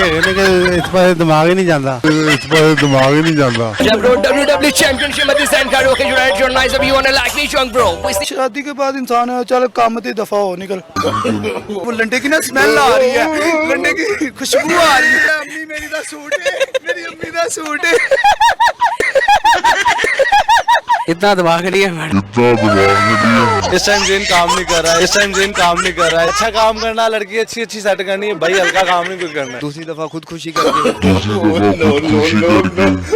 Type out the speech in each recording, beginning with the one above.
इस पर दिमाग ही नहीं जाता Bro, WWE Championship में this and karaoke United your nice of you wanna like me young bro. शादी के बाद इंसान चल काम ते दफा हो निकल। वो लंडे की ना स्मेल आ रही है, लंडे की खुशबू आ रही है। अम्मी मेरी दा सूट है, मेरी अम्मी दा सूट है। इतना दिमाग नहीं है मैडम। इस टाइम जेन काम नहीं कर रहा है, अच्छा काम करना, लड़की अच्छी सेट करनी है भाई, हल्का काम नहीं कुछ करना है। दूसरी दफा खुदकुशी करके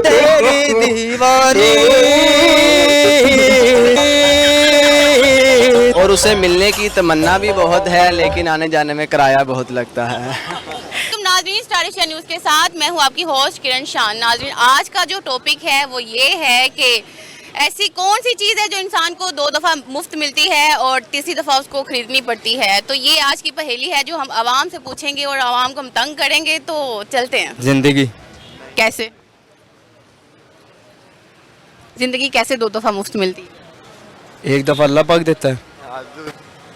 तेरी दीवानी और उसे मिलने की तमन्ना भी बहुत है, लेकिन आने जाने में किराया बहुत लगता है। तुम नाजरीन स्टार एशिया न्यूज़ के साथ मैं हूं आपकी होस्ट किरण शान। नाजरीन आज का जो टॉपिक है वो ये है कि ऐसी कौन सी चीज़ है जो इंसान को 2 दफ़ा मुफ्त मिलती है और तीसरी दफ़ा उसको खरीदनी पड़ती है। तो ये आज की पहेली है जो हम आवाम से पूछेंगे और आवाम को हम तंग करेंगे। तो चलते हैं। जिंदगी कैसे जिंदगी कैसे 2 दफ़ा मुफ्त मिलती है? एक दफ़ा अल्लाह पाक देता है,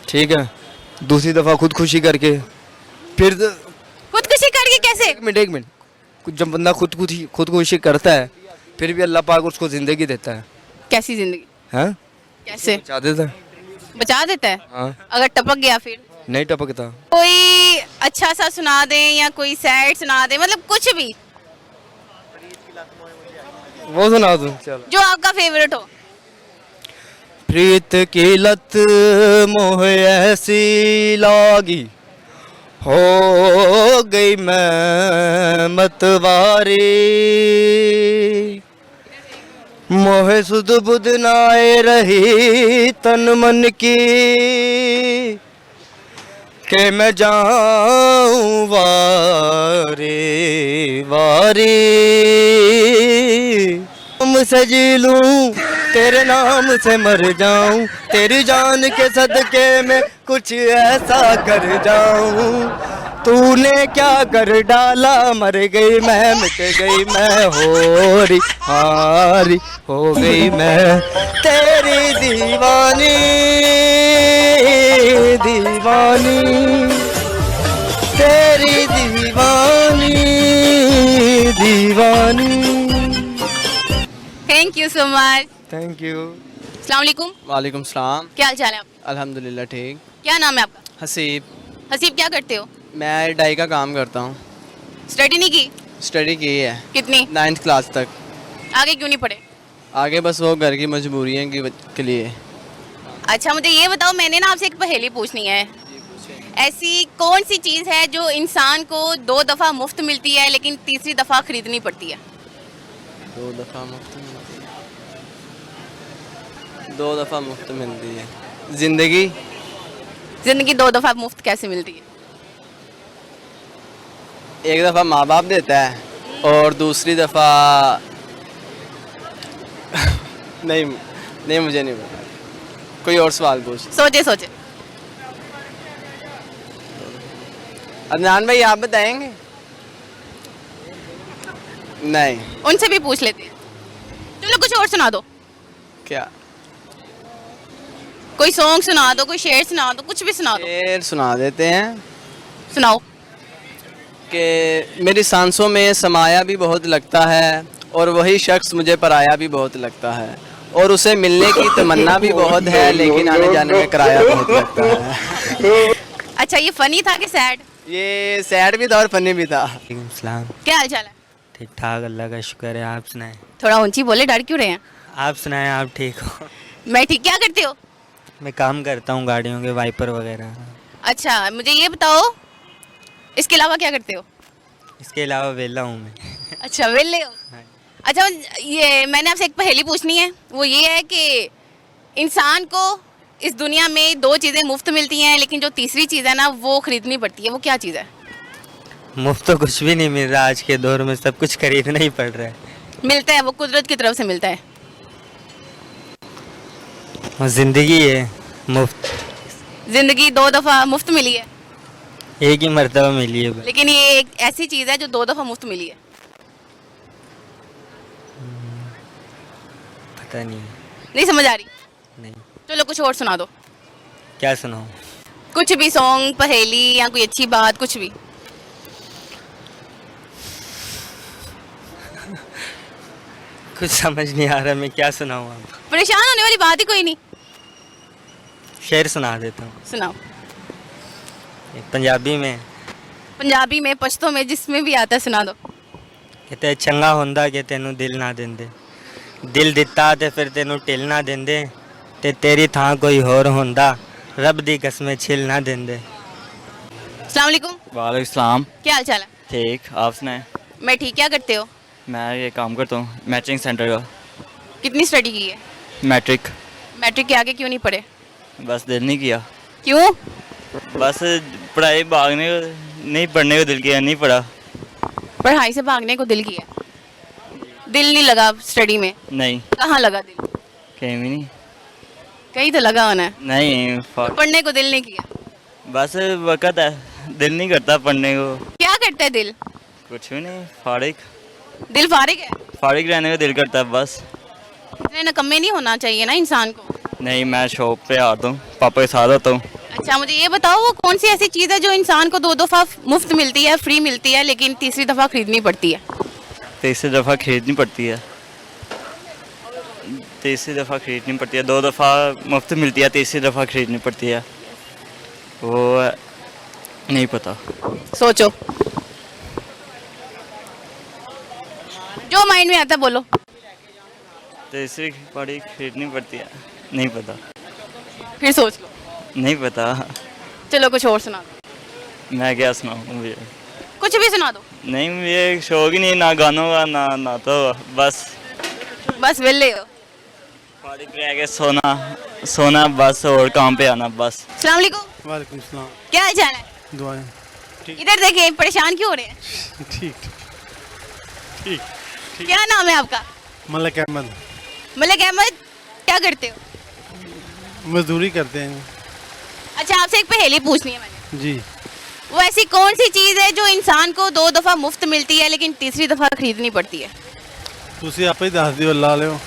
ठीक है, दूसरी दफ़ा खुदकुशी करके, फिर खुदकुशी करके कैसे? एक मिनट जब बंदा खुदकुशी करता है फिर भी अल्लाह पाक उसको ज़िंदगी देता है। कैसी जिंदगी? हाँ, कैसे बचा देता है। बचा देता है? हाँ, अगर टपक गया फिर? नहीं टपकता। कोई अच्छा सा सुना दें या कोई सैड सुना दें, मतलब कुछ भी वो सुना दूँ, चलो। जो आपका फेवरेट हो। प्रीत की लत मोह ऐसी लागी, हो गई मैं मतवारी, मोह सुध बुध नाए रही तन मन की, के मैं जाऊं वारे वारी, तुमसे जी लूं तेरे नाम से मर जाऊं, तेरी जान के सदके में कुछ ऐसा कर जाऊं, तूने क्या कर डाला, मर गई मैं, मिट गई मैं, होरी हारी हो गई मैं, तेरी दीवानी दीवानी, तेरी दीवानी दीवानी। Thank you so much. Thank you. अस्सलाम वालेकुम। वालेकुम सलाम। क्या हाल चाल है आपका? अल्हम्दुलिल्लाह ठीक। क्या नाम है आपका? हसीब। हसीब क्या करते हो? मैं डाई का काम करता हूँ। स्टडी नहीं की? स्टडी की है कितनी? 9th क्लास तक। आगे क्यों नहीं पढ़े? आगे बस वो घर की मजबूरियों के लिए। अच्छा मुझे ये बताओ, मैंने ना आपसे एक पहेली पूछनी है। ऐसी कौन सी चीज़ है जो इंसान को 2 दफ़ा मुफ्त मिलती है लेकिन तीसरी दफ़ा खरीदनी पड़ती है? 2 दफ़ा मुफ्त मिलती है, 2 दफ़ा मुफ्त मिलती है। जिंदगी। ज़िंदगी 2 दफ़ा मुफ्त कैसे मिलती है? एक दफ़ा माँ बाप देता है और दूसरी दफ़ा नहीं मुझे नहीं पता, कोई और सवाल पूछ। सोचे सोचे। अदनान भाई आप बताएंगे? नहीं। उनसे भी पूछ लेते हैं। चलो कुछ और सुना दो। क्या? कोई सॉन्ग सुना दो, कोई शेर सुना दो, कुछ भी सुना दो। शेर सुना देते हैं सुनाओ। कि मेरी सांसों में समाया भी बहुत लगता है और वही शख्स मुझे पराया भी बहुत लगता है, और उसे मिलने की तमन्ना भी बहुत है, लेकिन आने जाने में किराया बहुत लगता है। अच्छा ये फनी था कि सैड? ये सैड भी था और फनी भी था। क्या हाल चाल है? ठीक ठाक, अल्लाह का शुक्र है। आप सुनाएं? थोड़ा ऊंची बोले, डर क्यों रहे हैं? आप सुनाएं, आप ठीक हो? मैं ठीक। क्या करते हो? मैं काम करता हूँ गाड़ियों के वाइपर वगैरह। अच्छा मुझे ये बताओ, इसके अलावा क्या करते हो? इसके अलावा वेला हूँ मैं। अच्छा वेले हो। अच्छा ये मैंने आपसे एक पहेली पूछनी है, वो ये है कि इंसान को इस दुनिया में 2 चीज़ें मुफ्त मिलती हैं लेकिन जो तीसरी चीज़ है ना वो खरीदनी पड़ती है, वो क्या चीज़ है? मुफ्त तो कुछ भी नहीं मिल रहा, आज के दौर में सब कुछ खरीदना ही पड़ रहा है। मिलता है, वो कुदरत की तरफ से मिलता है। और ज़िंदगी है मुफ्त, ज़िंदगी 2 दफ़ा मुफ्त मिली है, एक ही मर्तबा मिली है बस। लेकिन ये एक ऐसी चीज़ है जो 2 दफ़ा मुफ्त मिली है। पता नहीं। नहीं समझ आ रही? नहीं। चलो कुछ और सुना दो। क्या सुनाऊँ? कुछ भी, सॉन्ग, पहेली या कोई अच्छी बात, कुछ भी। कुछ समझ नहीं आ रहा, मैं क्या सुनाऊँ आपको। परेशान होने वाली बात ही कोई नहीं, शेर सुना देता हूँ सुनाओ। पंजाबी में। पंजाबी में, पश्तो में, जिसमें भी आता है सुना दो। कहते चंगा होंदा कि तेनू दिल ना देंदे, दिल दिता ते फिर तेनू ढिल ना देंदे, ते तेरी थां कोई होर होंदा, रब दी कसमें छिल ना देंदे। अस्सलाम वालेकुम। वालेकुम सलाम। क्या हाल चाल है? ठीक, आप सुनाएं। मैं ठीक। क्या करते हो? मैं ये काम करता हूँ मैचिंग सेंटर का। कितनी स्टडी की है? मैट्रिक। मैट्रिक के आगे क्यों नहीं पढ़े? बस दिल नहीं किया, क्यों? बस पढ़ाई भागने को नहीं, पढ़ने को दिल किया, नहीं पढ़ा। पढ़ाई से भागने को दिल किया, दिल नहीं लगा स्टडी में? नहीं, कहाँ लगा दिल? कहीं भी नहीं। कहीं तो लगा होना है। नहीं, पढ़ने को दिल नहीं किया? बस वक़्त है, दिल नहीं करता पढ़ने को। क्या करता है दिल? कुछ भी नहीं, फारिग दिल फारिग है? फारिग रहने को दिल करता है बस। इतने नकम्मे नहीं होना चाहिए ना इंसान को। नहीं, मैं शॉप पे आता हूँ, पापा के साथ आता हूँ। अच्छा, मुझे ये बताओ, वो कौन सी ऐसी चीज़ है जो इंसान को 2 दफ़ा मुफ्त मिलती है, फ्री मिलती है, लेकिन तीसरी दफ़ा खरीदनी पड़ती है? तीसरी दफ़ा खरीदनी पड़ती है, तीसरी दफ़ा खरीदनी पड़ती है। 2 दफ़ा मुफ्त मिलती है, तीसरी दफ़ा खरीदनी पड़ती है, वो नहीं पता। सोचो, जो माइंड में आता है बोलो। तीसरी पारी खरीदनी पड़ती है, नहीं पता। फिर सोच लो। नहीं पता। चलो कुछ और सुना दो। मैं क्या सुनाऊँ मुझे? कुछ भी सुना दो। नहीं, मुझे शौक ही नहीं, ना गानों का ना तो बस वेले हो। पारी पे आके सोना बस, और काम पे आना बस। अस्सलाम वालेकुम। वालेकुम सलाम। क्या हाल चाल है? दुआएं। इधर देखें, परेशान क्यों हो रहे हैं? ठीक ठीक। क्या नाम है आपका? मलिक अहमद। मलिक अहमद, क्या करते हो? मजदूरी करते हैं अच्छा, आपसे एक पहेली पूछनी है मैंने। जी। वो ऐसी कौन सी चीज़ है जो इंसान को 2 दफ़ा मुफ्त मिलती है लेकिन तीसरी दफ़ा खरीदनी पड़ती है? ਤੁਸੀਂ ਆਪੇ ਹੀ ਦੱਸ ਦਿਓ ਲਾ ਲਿਓ।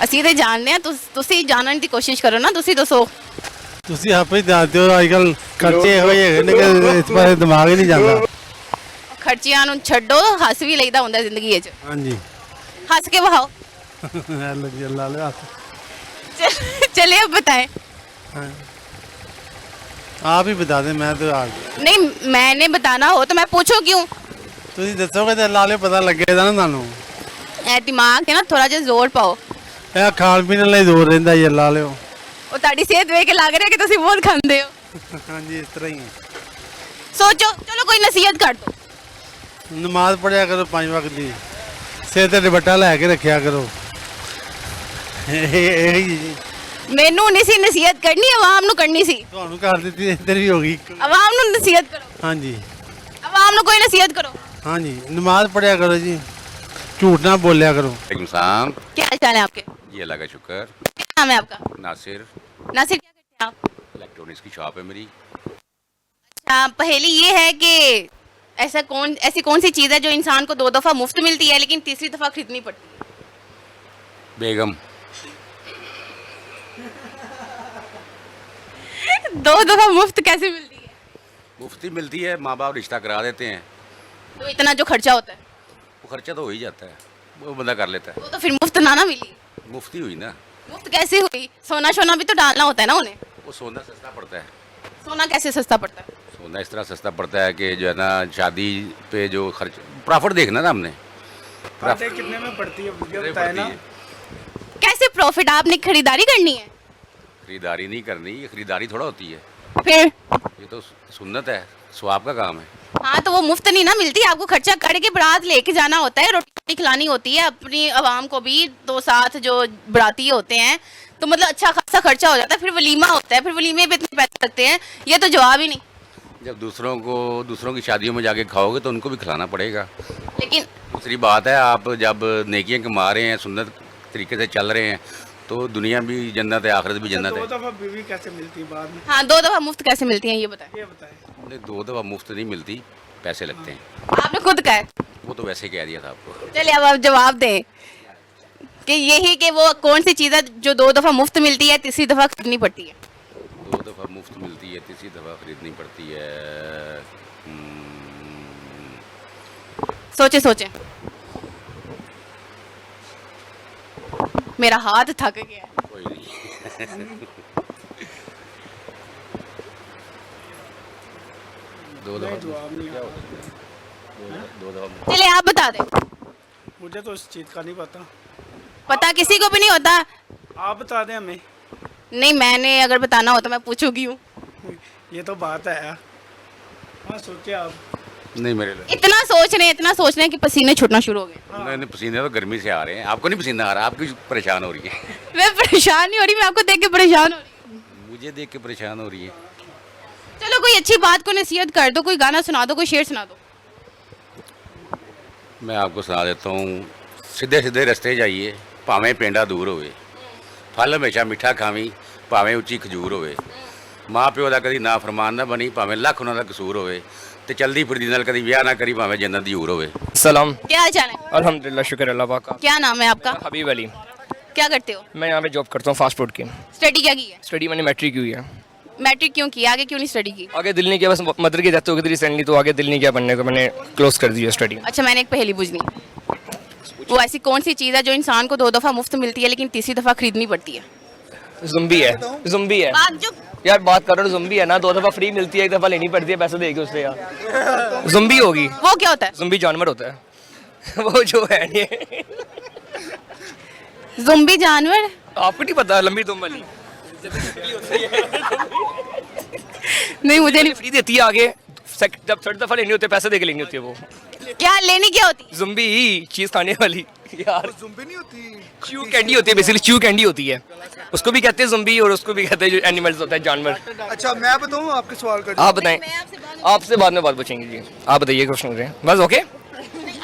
ਅਸੀਂ ਤੇ ਜਾਣਦੇ ਆ, ਤੁਸੀਂ ਜਾਣਨ ਦੀ ਕੋਸ਼ਿਸ਼ ਕਰੋ ਨਾ, ਤੁਸੀਂ ਦੱਸੋ। ਤੁਸੀਂ ਆਪੇ ਹੀ ਦੱਸ ਦਿਓ, ਅੱਜ ਕੱਲ ਖਰਚੇ ਹੋਏ ਹੈਗੇ ਨੇ ਕਿ ਇਸ ਪਾਸੇ ਦਿਮਾਗ ਹੀ ਨਹੀਂ ਜਾਂਦਾ। ਖਰਚਿਆਂ ਨੂੰ ਛੱਡੋ, ਹੱਸ ਵੀ ਲਈਦਾ ਹੁੰਦਾ ਜ਼ਿੰਦਗੀ ਵਿੱਚ। ਹਾਂਜੀ। ਹੱਸ ਕੇ ਵਹਾਓ। लो जी, ला लो हाथ। चलिए अब बताएं। हाँ। आप ही बता दें, मैं तो आज नहीं, मैंने बताना हो तो मैं पूछूं क्यों? ਤੁਸੀਂ ਦੱਸੋਗੇ ਤਾਂ ਲਾ ਲਿਓ, ਪਤਾ ਲੱਗੇਗਾ ਨਾ ਤੁਹਾਨੂੰ। ਇਹ ਦਿਮਾਗ ਤੇ ਨਾ ਥੋੜਾ ਜਿਹਾ ਜ਼ੋਰ ਪਾਓ। ਇਹ ਖਾਣ ਪੀਣ ਲਈ ਦੂਰ ਰਹਿੰਦਾ ਹੀ, ਲਾ ਲਿਓ। ਉਹ ਤੁਹਾਡੀ ਸਿਹਤ ਵੇਖ ਕੇ ਲੱਗ ਰਿਹਾ ਕਿ ਤੁਸੀਂ ਬਹੁਤ ਖਾਂਦੇ ਹੋ। ਹਾਂਜੀ, ਇਸ ਤਰ੍ਹਾਂ ਹੀ ਹੈ। सोचो, चलो कोई नसीहत कर दो। ਨਮਾਜ਼ ਪੜਿਆ ਕਰੋ 5 ਵਕਤ ਦੀ, ਸਿਰ ਤੇ ਦੁਪੱਟਾ ਲੈ ਕੇ ਰੱਖਿਆ ਕਰੋ। ਇਹੀ ਜੀ ਮੈਨੂੰ ਨਹੀਂ ਸੀ ਨਸੀਹਤ ਕਰਨੀ, ਆਵਾਮ ਨੂੰ ਕਰਨੀ ਸੀ। ਤੁਹਾਨੂੰ ਕਰ ਦਿੱਤੀ, ਇੱਧਰ ਵੀ ਹੋ ਗਈ। ਆਵਾਮ ਨੂੰ ਨਸੀਹਤ ਕਰੋ। ਹਾਂਜੀ ਆਵਾਮ ਨੂੰ ਕੋਈ ਨਸੀहत करो। ਹਾਂਜੀ, ਨਮਾਜ਼ ਪੜਿਆ ਕਰੋ ਜੀ, ਝੂਠ ਨਾ ਬੋਲਿਆ ਕਰੋ। सलाम। क्या हाल चाल है आपके? जी अल्लाह का शुक्र। क्या नाम है आपका? नासिर। नासिर, क्या करते हैं आप? इलेक्ट्रॉनिक्स की शॉप है मेरी। अच्छा, पहेली ये है कि ऐसी कौन सी चीज़ है जो इंसान को 2 दफ़ा मुफ्त मिलती है लेकिन तीसरी दफ़ा खरीदनी पड़ती है? बेगम। 2 दफ़ा मुफ्त कैसे मिलती है? मुफ्ती मिलती है, माँ बाप रिश्ता करा देते हैं, तो इतना जो खर्चा होता है वो खर्चा तो हो ही जाता है, वो बंदा कर लेता है। वो तो फिर मुफ्त ना मिली। मुफ्ती हुई ना। मुफ्त कैसे हुई? सोना शोना भी तो डालना होता है ना उन्हें। वो सोना सस्ता पड़ता है। सोना कैसे सस्ता पड़ता है? सोना इस तरह सस्ता पड़ता है कि जो है ना, शादी पे जो खर्च, प्रॉफिट देखना ना हमने। कितने में पड़ती है कितने में बताए ना। पड़ती है। कैसे प्रॉफिट? आपने खरीदारी करनी है, खरीदारी नहीं करनी, ये खरीदारी थोड़ा होती है, फिर ये तो सुन्नत है, स्वाब का काम है। हाँ, तो वो मुफ्त नहीं ना मिलती, आपको खर्चा करके बारात लेके जाना होता है, रोटी खिलानी होती है अपनी आवाम को भी, तो साथ जो बराती होते हैं, तो मतलब अच्छा खासा खर्चा हो जाता है, फिर वलीमा होता है, फिर वलीमे पे इतने पैसे लगते हैं, ये तो जवाब ही नहीं। जब दूसरों की शादियों में जाके खाओगे तो उनको भी खिलाना पड़ेगा। लेकिन दूसरी बात है, आप जब नेकियां कमा रहे हैं, सुन्नत तरीके से चल रहे हैं, तो दुनिया भी जन्नत है, आखिरत भी जन्नत है। 2 दफ़ा बीवी कैसे मिलती है बाद में? हाँ, 2 दफ़ा मुफ्त कैसे मिलती हैं ये बताएं। ये बताएं। नहीं, 2 दफ़ा मुफ्त नहीं मिलती, पैसे लगते हैं। आपने खुद कहा है। वो तो वैसे ही कह दिया था आपको। चलिए अब आप जवाब दें कि यही कि वो कौन सी चीज़ है जो 2 दफ़ा मुफ्त मिलती है, तीसरी दफ़ा खरीदनी पड़ती है? 2 दफ़ा मुफ्त मिलती है, तीसरी दफ़ा खरीदनी पड़ती है। सोचे सोचे। मेरा हाथ थक गया है। कोई नहीं। दो दफा चलिए आप बता दें। मुझे तो इस चीज़ का नहीं पता, पता किसी को भी नहीं होता। आप बता दें हमें। नहीं, मैंने अगर बताना हो तो मैं पूछूंगी हूँ। ये तो बात है यार। हाँ सोचिए आप। नहीं मेरे लिए इतना सोच रहे हैं कि पसीने छूटना शुरू हो गए। नहीं, नहीं, पसीने तो गर्मी से आ रहे हैं, आपको नहीं पसीना आ रहा, आप क्यों परेशान हो रही है? मैं परेशान नहीं हो रही, मैं आपको देख के परेशान हो रही हूँ। मुझे देख के परेशान हो रही है। चलो कोई अच्छी बात को नसीहत कर दो, कोई गाना सुना दो, कोई शेर सुना दो। मैं आपको सुना देता हूँ, सीधे सीधे रस्ते जाइए भावें पेंडा दूर होवे, फल हमेशा मिठा खावी भावें उच्ची खजूर होवे, माँ प्यो का कभी ना फरमान ना बनी भावें लख उन्हों का कसूर होवे, ते चलदी फिरदी नाल कभी विआह ना करी भावें जन्नत दी हूर होवे। सलाम। क्या हाल चाल है? अल्हम्दुलिल्लाह, शुक्र अल्लाह पाक का। क्या नाम है आपका? हबीब अली। क्या करते हो? मैं यहाँ पे जॉब करता हूँ फास्ट फूड की। स्टडी क्या की है? स्टडी मैंने मैट्रिक की हुई है। मैट्रिक क्यों की? आगे क्यों नहीं स्टडी की? आगे दिल नहीं किया, बस मदर की डेथ हो गई थी रिसेंटली, तो आगे दिल नहीं किया बनने को, मैंने क्लोज कर दिया स्टडी। अच्छा, मैंने एक पहेली पूछनी है। वो ऐसी कौन सी चीज़ है जो इंसान को 2 दफ़ा मुफ्त मिलती है लेकिन तीसरी दफ़ा खरीदनी पड़ती है? जुम्बी है, जुम्बी है बात जो यार, बात करो ना, जुम्बी है ना, 2 दफा फ्री मिलती है, 1 दफा लेनी पड़ती है पैसे देके उससे यार। जुम्बी होगी। वो क्या होता है? जुम्बी जानवर होता है। वो जो है ये ज़ुम्बी जानवर? आपको नहीं पता? लंबी दुम वाली नहीं, मुझे नहीं। फ्री देती है आगे, जब 3rd दफा लेनी होती है पैसे देके लेनी होती है वो। क्या लेनी क्या होती? जुम्बी चीज खाने वाली यार, ज़ुम्बी नहीं होती, च्यू कैंडी होती है, बेसिकली च्यू कैंडी होती है, उसको भी कहते हैं जुम्बी और उसको भी कहते हैं जो एनिमल्स होता है, जानवर। अच्छा मैं बताऊँ आपके सवाल का? आप बताएं, आपसे बाद में बात पूछेंगे जी, आप बताइए क्वेश्चन करें बस। ओके,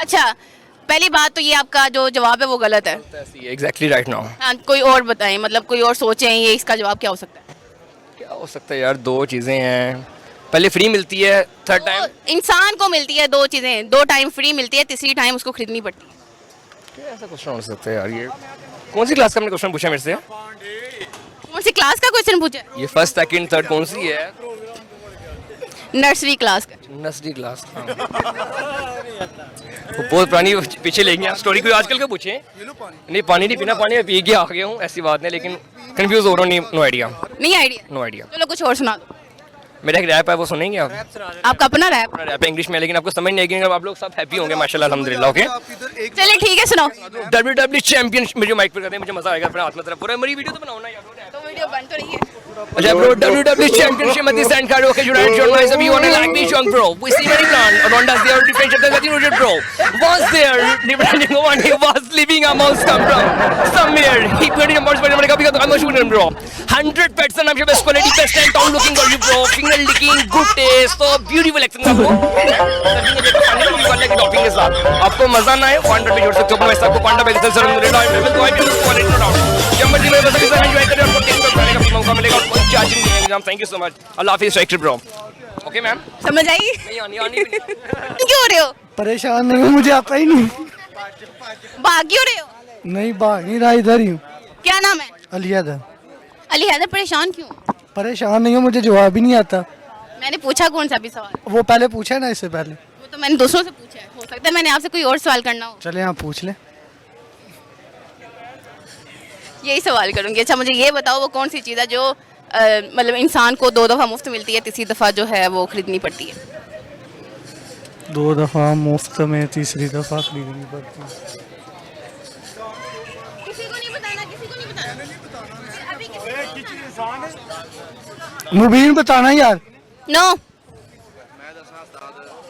अच्छा, पहली बात तो ये आपका जो जवाब है वो गलत है। Exactly right now. हाँ, कोई और बताएं, मतलब कोई और सोचें ये इसका जवाब क्या हो सकता है? क्या हो सकता है यार? 2 चीजें हैं, पहले फ्री मिलती है, 3rd टाइम इंसान को मिलती है 2 चीजें, 2 टाइम फ्री मिलती है, तीसरी टाइम उसको खरीदनी पड़ती है। क्या ऐसा क्वेश्चन हो सकता है यार? ये कौन सी क्लास का आपने क्वेश्चन पूछा मेरे से? कौन सी क्लास का क्वेश्चन पूछा? ये 1st 2nd 3rd कौन सी है? नर्सरी क्लास का। Nursery class. बहुत पुरानी पीछे ले गए स्टोरी, कोई आजकल का पूछे? नहीं, पानी नहीं पीना, पानी पी के आ गया हूँ, ऐसी बात नहीं, लेकिन कंफ्यूज हो रहा हूँ, नो आइडिया। नहीं आइडिया? No idea. चलो कुछ और सुना दो। मेरा एक रैप है, वो सुनेंगे आप? आपका अपना रैप? रैप है इंग्लिश में, लेकिन आपको समझ नहीं आएगी, आप लोग सब हैप्पी होंगे माशाल्लाह अल्हम्दुलिल्लाह। ओके, चलिए ठीक है, सुनाओ। WWE चैंपियन मेरे माइक पर करते हैं, मुझे मजा आएगा, अपने हाथ में तरफ पूरा मेरी वीडियो तो बनाओ ना यार। तो वीडियो बन तो रही है। अच्छा bro, WWE championship at the San Carlo occasion, right? Your nice of you wanna like me, young bro. We see many plans around us there, different chapters that you bro. Was there, depending on when he was leaving a mouse come from somewhere. He put in a mouse, but I'm a shooter bro. 100 pets and I'm sure best quality, best and town looking for you bro. Finger licking, good taste, so beautiful accent आपको. Topping के साथ आपको मजा ना आए, 100 पे जोड़ सकते हो, मैं सबको पांडा बेल सर मौका मिलेगा, चार्जिंग नहीं exam. Thank you so much, अल्लाह हाफिज़ डायरेक्टर ब्रो। ओके मैम, समझ आई? नहीं आनी क्यों हो रहे हो? परेशान नहीं हूँ, मुझे आता ही नहीं। भाग क्यों रहे हो? नहीं भाग नहीं रहा, इधर ही हूँ। क्या नाम है? अली हैदर। अली हैदर, परेशान क्यों? परेशान नहीं हूँ, मुझे जवाब ही नहीं आता। मैंने पूछा कौन सा भी सवाल? वो पहले पूछा है ना, इससे पहले। वो तो मैंने दूसरों से पूछा है, हो सकता है मैंने आपसे कोई और सवाल करना हो। चले आप पूछ ले। यही सवाल करूंगी। अच्छा, मुझे ये बताओ वो कौन सी चीज़ है जो मतलब इंसान को 2 दफ़ा मुफ्त मिलती है, तीसरी दफ़ा जो है वो खरीदनी पड़ती है? 2 दफ़ा मुफ्त में, तीसरी दफ़ा खरीदनी पड़ती है। किसी को नहीं बताना, किसी को नहीं बताना। अभी किसी मुबीन बताना यार। नो,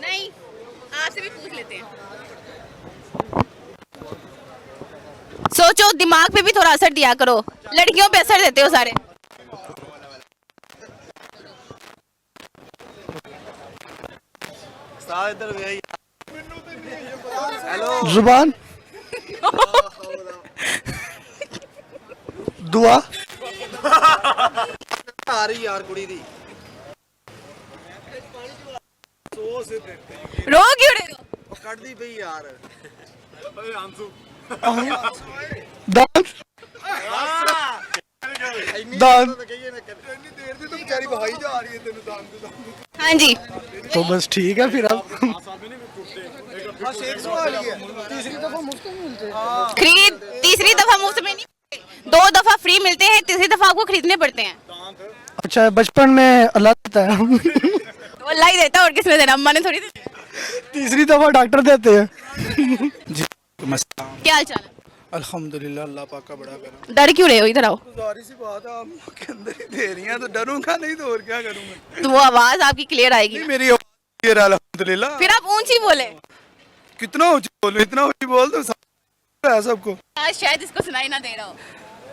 नहीं, आपसे भी पूछ लेते हैं। सोचो, दिमाग पे भी थोड़ा असर दिया करो, लड़कियों पे असर देते हो सारे। जुबान, दुआ। आ रही यार कुड़ी दी। रो क्यों रहे हो? कट दी पई यार। दान, दान। हाँ जी, तो बस ठीक है फिर। अब खरीद तीसरी दफा मुफ्त में नहीं। 2 दफा फ्री मिलते हैं, तीसरी दफा आपको खरीदने पड़ते हैं। अच्छा बचपन में अल्लाह देता है तो अल्लाह ही देता है और किसने देना, अम्मा ने थोड़ी देना। तीसरी दफा डॉक्टर देते हैं जी। क्या हाल चाल है? अल्हम्दुलिल्लाह, अल्लाह पाक का बड़ा करम। डर क्यों रहे हो, इधर आओ। जारी सी बात है, आप के अंदर ही दे रही हैं तो डरूंगा नहीं तो और क्या करूंगा। तो वो आवाज आपकी क्लियर आएगी ना? मेरी आवाज़ क्लियर है अल्हम्दुलिल्लाह। फिर आप ऊंची बोले। कितना ऊंची बोलूं, इतना ऊंची बोल दो सबको। आज शायद इसको सुनाई ना दे रहा हो।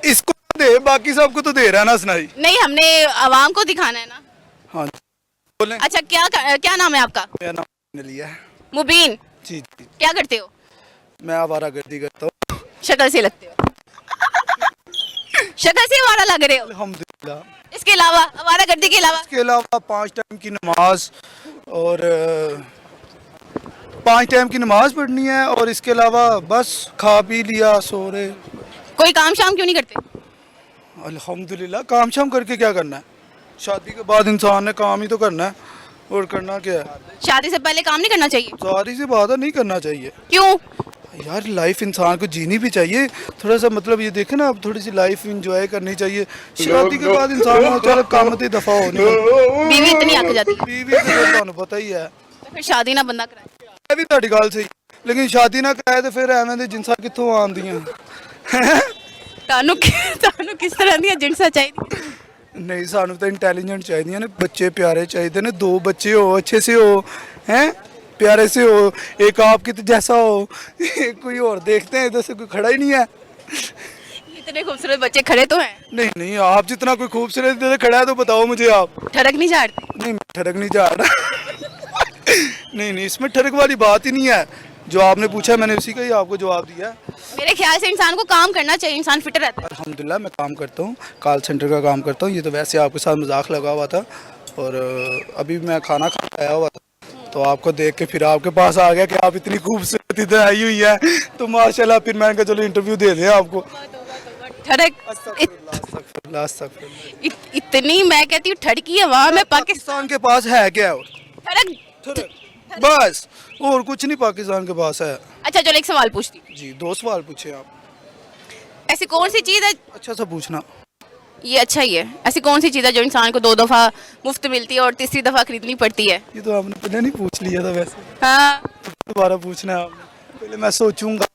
इसको दे, बाकी सबको तो दे रहा है ना सुनाई। नहीं, हमने आवाम को दिखाना है ना। हाँ बोलें। अच्छा, क्या नाम है आपका? मेरा नाम लिया है मुबीन। जी जी। क्या करते हो? मैं आवारागर्दी करता हूँ। शक्ल से लगते हो शक्ल से आवारा लग रहे हो। अल्हम्दुलिल्लाह। इसके अलावा, आवारागर्दी के अलावा? इसके अलावा 5 टाइम की नमाज और 5 टाइम की नमाज पढ़नी है और इसके अलावा बस खा पी लिया, सो रहे। कोई काम शाम क्यों नहीं करते? अल्हम्दुलिल्लाह, काम शाम करके क्या करना है? शादी के बाद इंसान ने काम ही तो करना है, और करना क्या है? शादी से पहले काम नहीं करना चाहिए? सारी सी बात है, नहीं करना चाहिए। क्यों? यार लाइफ इंसान को जीनी भी चाहिए थोड़ा सा, मतलब ये देखे ना, अब थोड़ी सी लाइफ एंजॉय करनी चाहिए। शादी के बाद इंसान को चलो काम तो दफा हो नहीं, बीवी इतनी आके जाती है। बीवी तो ਤੁਹਾਨੂੰ पता ही है। तो फिर शादी ना बंदा कराए। ਇਹ ਵੀ ਤੁਹਾਡੀ ਗੱਲ ਸਹੀ, लेकिन शादी ना कराए तो फिर ਐਵੇਂ ਦੇ ਜਿੰਸਾਂ ਕਿੱਥੋਂ ਆਉਂਦੀਆਂ। ਤੁਹਾਨੂੰ ਕਿਸ ਤਰ੍ਹਾਂ ਦੀਆਂ ਜਿੰਸਾਂ ਚਾਹੀਦੀਆਂ? नहीं सानू तो इंटेलिजेंट चाहिए ने, बच्चे प्यारे चाहिए ने, 2 बच्चे हो, अच्छे से हो, हैं प्यारे से हो, एक आपकी तो जैसा हो। कोई और देखते हैं इधर से कोई खड़ा ही नहीं है। इतने खूबसूरत बच्चे खड़े तो हैं। नहीं नहीं, आप जितना कोई खूबसूरत इधर खड़ा है तो बताओ मुझे आप। ठरक नहीं झाड़ती? नहीं मैं ठरक नहीं जा रहा। नहीं नहीं, इसमें ठरक वाली बात ही नहीं है। जो आपने पूछा मैंने उसी का ही आपको जवाब दिया। मेरे ख्याल से इंसान को काम करना चाहिए, इंसान फिट रहता है। अल्हम्दुलिल्लाह मैं काम करता हूँ, कॉल सेंटर का काम करता हूँ। ये तो वैसे आपके साथ मजाक लगा हुआ था, और अभी मैं खाना खा आया हुआ था तो आपको देख के फिर आपके पास आ गया कि आप इतनी खूबसूरत इधर आई हुई है, तो माशाल्लाह फिर मैंने कहा चलो इंटरव्यू दे दें आपको। ठरक इतनी, मैं कहती हूँ ठड़की आवाम है पाकिस्तान के पास है क्या? ठरक बस और कुछ नहीं पाकिस्तान के पास है। अच्छा चलो एक सवाल पूछती हूँ। जी 2 सवाल पूछे आप। ऐसी कौन सी चीज़ है? अच्छा सा पूछना। ये अच्छा ही है। ऐसी कौन सी चीज़ है जो इंसान को 2 दफा मुफ्त मिलती है और तीसरी दफा खरीदनी पड़ती है? ये तो आपने पहले नहीं पूछ लिया था वैसे। हाँ दोबारा पूछना है आपने, पहले मैं सोचूंगा।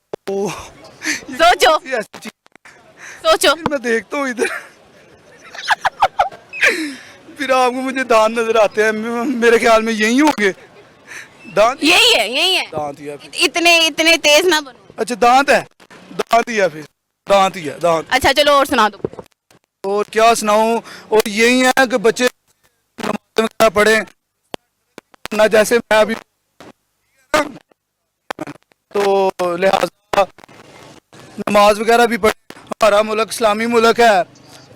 सोचो सोचो। फिर मैं देखता हूँ इधर फिर आपको मुझे दांत नजर आते हैं, मेरे ख्याल में यही होंगे दांत। यही है दांत ही है फिर। इतने तेज ना बनो। अच्छा दांत है, दांत ही है फिर, दांत ही है दांत। अच्छा चलो और सुना दो। और क्या सुनाऊं, और यही है कि बच्चे नमाज़ पढ़े ना, जैसे मैं अभी तो लिहाजा नमाज वगैरह भी पढ़े। हमारा मुल्क इस्लामी मुल्क है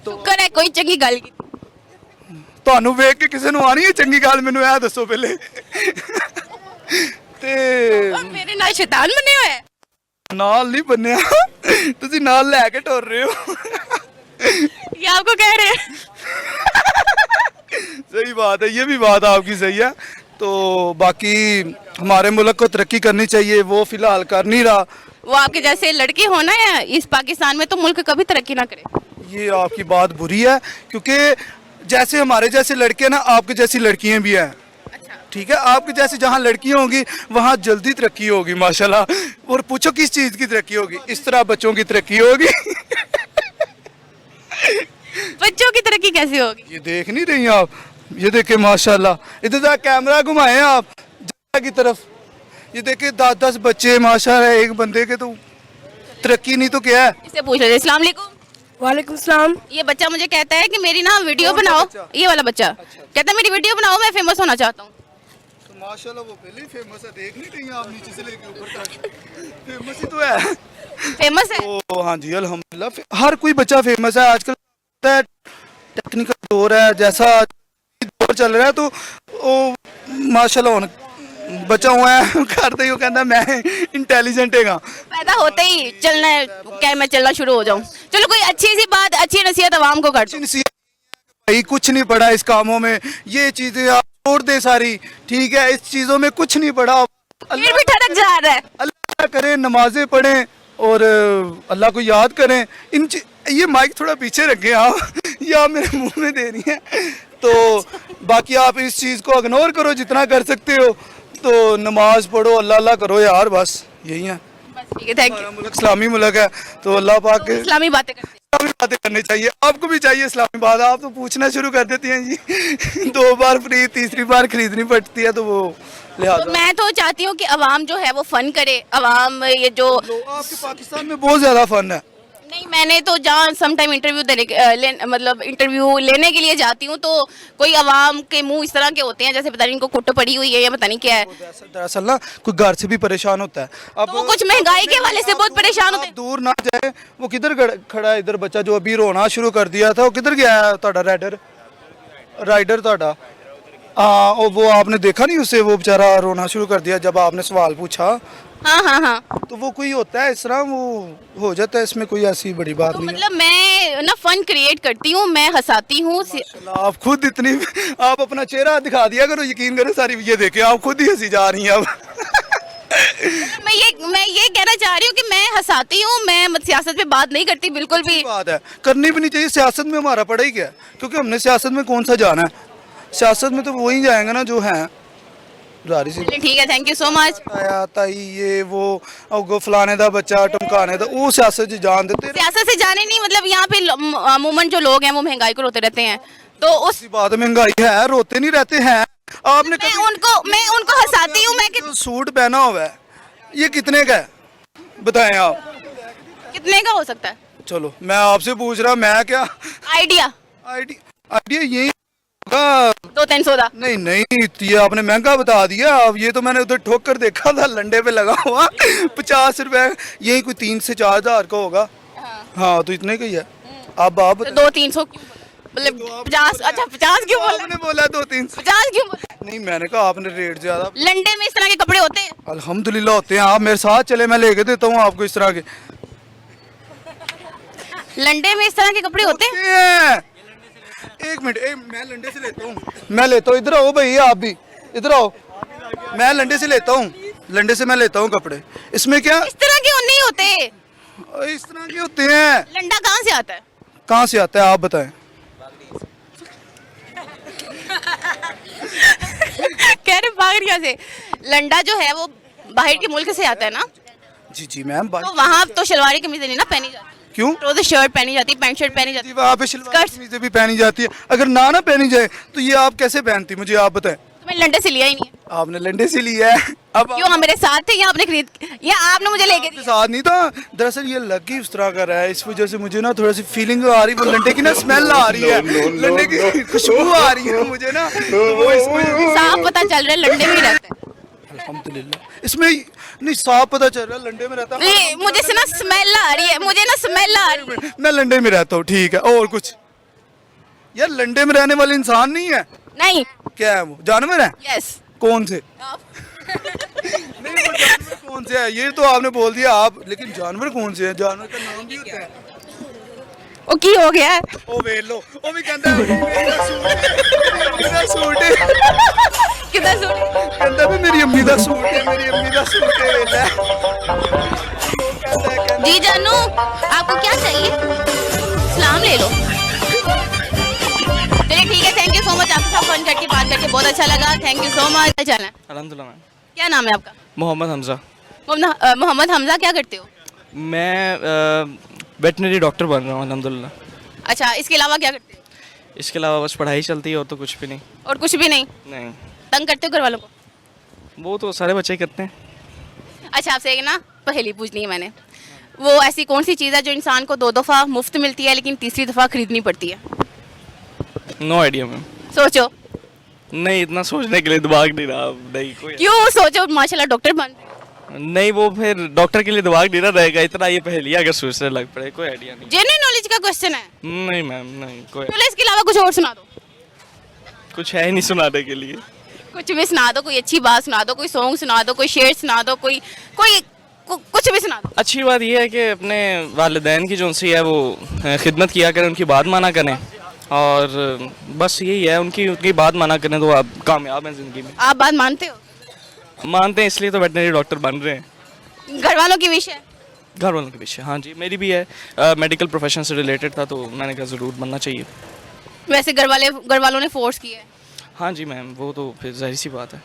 तो शुक्र है कोई चंगी गल की। ਤੁਹਾਨੂੰ ਵੇਖ ਕੇ ਕਿਸੇ ਨੂੰ ਆਣੀ ਹੈ ਚੰਗੀ ਗੱਲ, ਮੈਨੂੰ ਇਹ ਦੱਸੋ ਪਹਿਲੇ। ਤੇ ਮੇਰੇ ਨਾਲ ਸ਼ੈਤਾਨ ਬਣੇ ਹੋਏ ਹੈ। ਨਾਲ ਨਹੀਂ ਬੰਨਿਆ, ਤੁਸੀਂ ਨਾਲ ਲੈ ਕੇ ਟੁਰ ਰਹੇ ਹੋ। ये आपको कह रहे हैं। सही बात है, ये भी बात आपकी सही है। तो बाकी हमारे मुल्क को तरक्की करनी चाहिए, वो फिलहाल कर नहीं रहा। वो आपके जैसे लड़के होना है इस पाकिस्तान में तो मुल्क कभी तरक्की ना करे। ये आपकी बात बुरी है, क्योंकि जैसे हमारे जैसे लड़के ना, आपके जैसी लड़कियां भी हैं। ठीक है, आपके जैसे जहाँ लड़कियां होंगी वहाँ जल्दी तरक्की होगी माशाल्लाह। और पूछो किस चीज़ की तरक्की होगी? इस तरह बच्चों की तरक्की होगी। बच्चों की तरक्की कैसे होगी? ये देख नहीं रही आप? ये देखे माशाल्लाह, इधर से कैमरा घुमाए आप की तरफ, ये देखे 10-10 बच्चे माशाल्लाह एक बंदे के, तो तरक्की नहीं तो क्या है? इससे पूछ लीजिए। अस्सलाम वालेकुम। वालेकुम सलाम। ये बच्चा मुझे कहता है कि मेरी ना वीडियो बनाओ। ये वाला बच्चा कहता है मेरी वीडियो बनाओ, मैं फेमस होना चाहता हूँ। तो माशाल्लाह वो पहले ही फेमस है, देख नहीं रही आप नीचे से लेके ऊपर तक, फेमस ही तो है। फेमस है। तो हाँ जी अल्हम्दुलिल्लाह, हर कोई बच्चा फेमस है आजकल। टेक्निकल दौर है, जैसा दौर चल रहा है, तो वो माशाल्लाह बच्चा हुआ है करते ही वो कहता मैं इंटेलिजेंट है। पैदा होते ही चलना है, क्या मैं चलना शुरू हो जाऊँ? चलो कोई अच्छी सी बात, अच्छी नसीहत आवाम को कर दो। भाई कुछ नहीं पढ़ा इस कामों में, ये चीजें आप छोड़ दे सारी। ठीक है, इस चीजों में कुछ नहीं पढ़ा, फिर भी ठड़क जा रहा है। अल्लाह करें, नमाजें पढ़ें और अल्लाह को याद करें। ये माइक थोड़ा पीछे रखें आप, ये आप मेरे मुंह में दे रही हैं। तो बाकी आप इस चीज़ को इग्नोर करो जितना कर सकते हो, तो नमाज पढ़ो, अल्लाह अल्लाह करो यार, बस यही है। बस ठीक है, थैंक हमारा यू। मुल्क इस्लामी मुल्क है, तो अल्लाह पाक के इस्लामी बातें करते हैं। इस्लामी बातें करनी चाहिए, आपको भी चाहिए इस्लामी बात। आप तो पूछना शुरू कर देती हैं जी 2 बार फ्री, तीसरी बार खरीदनी पड़ती है, तो वो तो लिहाजा मैं तो चाहती हूँ कि अवाम जो है वो फन करे, अवाम ये जो आपके पाकिस्तान में बहुत ज़्यादा फन है। नहीं, मैंने तो जहाँ सम टाइम इंटरव्यू मतलब इंटरव्यू लेने के लिए जाती हूँ, तो कोई अवाम के मुंह इस तरह के होते हैं जैसे पता नहीं इनको कुट पड़ी हुई है या पता नहीं क्या है। दरअसल ना कोई घर से भी परेशान होता है। अब तो वो कुछ महंगाई के हवाले से बहुत परेशान होते आप दूर ना जाए, वो किधर खड़ा है? इधर बच्चा जो अभी रोना शुरू कर दिया था, वो किधर गया है? ਤੁਹਾਡਾ राइडर ਤੁਹਾਡਾ, हाँ, और वो आपने देखा नहीं उसे, वो बेचारा रोना शुरू कर दिया जब आपने सवाल पूछा। हाँ हाँ हाँ। तो वो कोई होता है इस तरह, वो हो जाता है, इसमें कोई ऐसी बड़ी बात तो नहीं है। मतलब मैं ना फन क्रिएट करती हूँ, मैं हंसाती हूँ। आप खुद इतनी, आप अपना चेहरा दिखा दिया करो, यकीन करो सारी ये देखे आप खुद ही हंसी जा रही हैं अब। मैं ये कहना चाह रही हूँ कि मैं हंसाती हूँ, मैं सियासत पे बात नहीं करती बिल्कुल भी। बात है, करनी भी नहीं चाहिए। सियासत में हमारा पड़ा ही क्या है, क्योंकि हमने सियासत में कौन सा जाना है? सियासत में तो वही जाएंगे ना जो है। जारी सी चलिए ठीक है, थैंक यू सो मच। आया ताई ये वो फलाने दा बच्चा टमकाने दा, वो सियासत जी जान देते। सियासत से जाने नहीं, मतलब यहाँ पे अमूमन जो लोग हैं वो महंगाई को रोते रहते हैं, तो उस बात महंगाई है, रोते नहीं रहते हैं। आपने मैं उनको हंसाती हूँ। मैं जो सूट पहना हुआ है ये कितने का है बताएं आप? कितने का हो सकता है? चलो मैं आपसे पूछ रहा, मैं क्या आइडिया आइडिया यही होगा। 200-300 का नहीं, ये आपने महंगा बता दिया। अब ये तो मैंने उधर ठोक कर देखा था, लंडे पे लगा हुआ 50 रुपए, यही कोई 3 से 4 हज़ार का होगा। हाँ, तो इतने का ही है। अब आप 200-300 मतलब 50? अच्छा 50 क्यों बोला? आपने बोला 200-300। 50 क्यों बोला? नहीं, मैंने कहा आपने रेट ज्यादा। लंडे में इस तरह के कपड़े होते हैं? अल्हम्दुलिल्लाह होते हैं। आप मेरे साथ चले, मैं लेके देता हूँ आपको इस तरह के। लंडे में इस तरह के कपड़े होते हैं? एक मिनट, मैं लंडे से लेता हूँ, मैं लेता हूँ। इधर आओ भाई, आप भी इधर आओ। मैं लंडे से लेता हूँ, लंडे से मैं लेता हूँ कपड़े। इसमें क्या इस तरह के नहीं होते, इस तरह के होते हैं। लंडा कहाँ से आता है? कहाँ से आता है आप बताएं? कह रहे बागड़िया से। लंडा जो है वो बाहर के मुल्क से आता है ना? जी मैम। तो वहाँ तो शलवारी कमीजें नहीं ना पहनी जाती? क्यों? तो शर्ट पहनी जाती है, पैंट शर्ट पहनी जाती है। वहाँ पे शलवार कमीजें भी पहनी जाती है। अगर ना पहनी जाए तो ये आप कैसे पहनती, मुझे आप बताएं। तो मैंने लंडे से लिया ही नहीं है। आपने लंडे से लिया है? अब क्यों, हम मेरे साथ थे या आपने खरीद, या आपने मुझे लेके दिया? साथ नहीं था, दरअसल ये लग ही उस तरह का रहा है, इस वजह से मुझे ना थोड़ा सी फीलिंग आ रही है, वो लंडे की ना स्मेल आ रही है, लंडे की खुशबू आ रही है मुझे ना, तो वो इसमें साफ पता चल रहा है लंडे में ही रहता है। अल्हम्दुलिल्लाह इसमें नहीं साफ पता चल रहा है लंडे में रहता है। मुझे से ना स्मेल आ रही है, मुझे ना स्मेल आ रही है। मैं लंडे में रहता हूँ, ठीक है। और कुछ यार, लंडे में रहने वाले इंसान नहीं है। नहीं। क्या है वो, जानवर है? यस। कौन से? नहीं, वो जानवर कौन से है ये तो आपने बोल दिया आप, लेकिन जानवर कौन से है? जानवर का नाम भी होता है। ओ की हो गया है? ओ वेख लो, ओ भी कहता है मेरा सूट है, किधर सूट? कहता भी मेरी अम्मी का सूट है, मेरी अम्मी का सूट है, वेख ले। जी जानू, आपको क्या चाहिए? सलाम ले लो। चलिए ठीक है, थैंक यू सो मच। आपके साथ फोन करके बात करके बहुत अच्छा लगा, थैंक यू सो मच। चलना है? अल्हम्दुलिल्लाह मैम। क्या नाम है आपका? मोहम्मद हमजा। मोहम्मद हमजा, क्या करते हो? मैं वेटनरी डॉक्टर बन रहा हूँ अल्हम्दुलिल्लाह। अच्छा, इसके अलावा क्या करते हो? इसके अलावा बस पढ़ाई चलती है और तो कुछ भी नहीं। और कुछ भी नहीं? नहीं। तंग करते हो घर वालों को? वो तो सारे बच्चे ही करते हैं। अच्छा, आपसे एक ना पहेली पूछनी है मैंने। वो ऐसी कौन सी चीज़ है जो इंसान को 2 दफ़ा मुफ्त मिलती है लेकिन तीसरी दफ़ा खरीदनी पड़ती है? No idea ma'am. सोचो। नहीं, इतना सोचने के लिए दिमाग नहीं रहा। नहीं कोई। क्यों सोचो, माशाल्लाह डॉक्टर बन। नहीं, वो फिर डॉक्टर के लिए दिमाग नहीं रहेगा इतना, ये पहेली अगर सोचने लग पड़े। कोई आइडिया नहीं। जेन्युइन नॉलेज का क्वेश्चन है। नहीं मैम, नहीं कोई। चलो इसके अलावा कुछ और सुना दो। कुछ है ही नहीं सुनाने के लिए। कुछ भी सुना दो, कोई अच्छी बात सुना दो, कोई सॉन्ग सुना दो, कोई शेर सुना दो, कोई कुछ भी सुना दो। अच्छी बात यह है कि अपने वालिदैन की जो सी है वो खिदमत किया करें, उनकी बात माना करें, और बस यही है, उनकी बात माना करें तो आप कामयाब हैं ज़िंदगी में। आप बात मानते हो? मानते हैं, इसलिए तो वेटनरी डॉक्टर बन रहे हैं। घर वालों की विश है? घर वालों के पीछे, हाँ जी। मेरी भी है, मेडिकल प्रोफेशन से रिलेटेड था, तो मैंने कहा ज़रूर बनना चाहिए। वैसे घर वालों ने फोर्स किया है? हाँ जी मैम, वो तो फिर जाहिर सी बात है।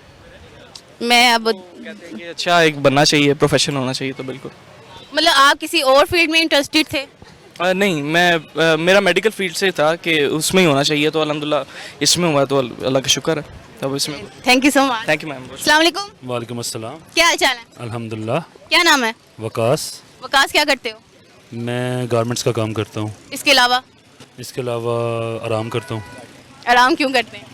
मैं अब कहते हैं कि अच्छा एक बनना चाहिए, प्रोफेशन होना चाहिए, तो बिल्कुल। मतलब आप किसी और फील्ड में इंटरेस्टेड थे? नहीं, मैं मेरा मेडिकल फील्ड से था कि उसमें ही होना चाहिए, तो अल्हम्दुलिल्लाह इसमें हुआ, तो अल्लाह का शुक्र है, तब इसमें। Thank you so much. Thank you ma'am. अस्सलाम वालेकुम। वालेकुम अस्सलाम। क्या हाल चाल है? अल्हम्दुलिल्लाह। क्या नाम है? वकास। वकास, क्या करते हो? मैं गारमेंट्स का काम करता हूँ। इसके अलावा? इसके अलावा आराम करता हूँ। आराम क्यों करते हैं?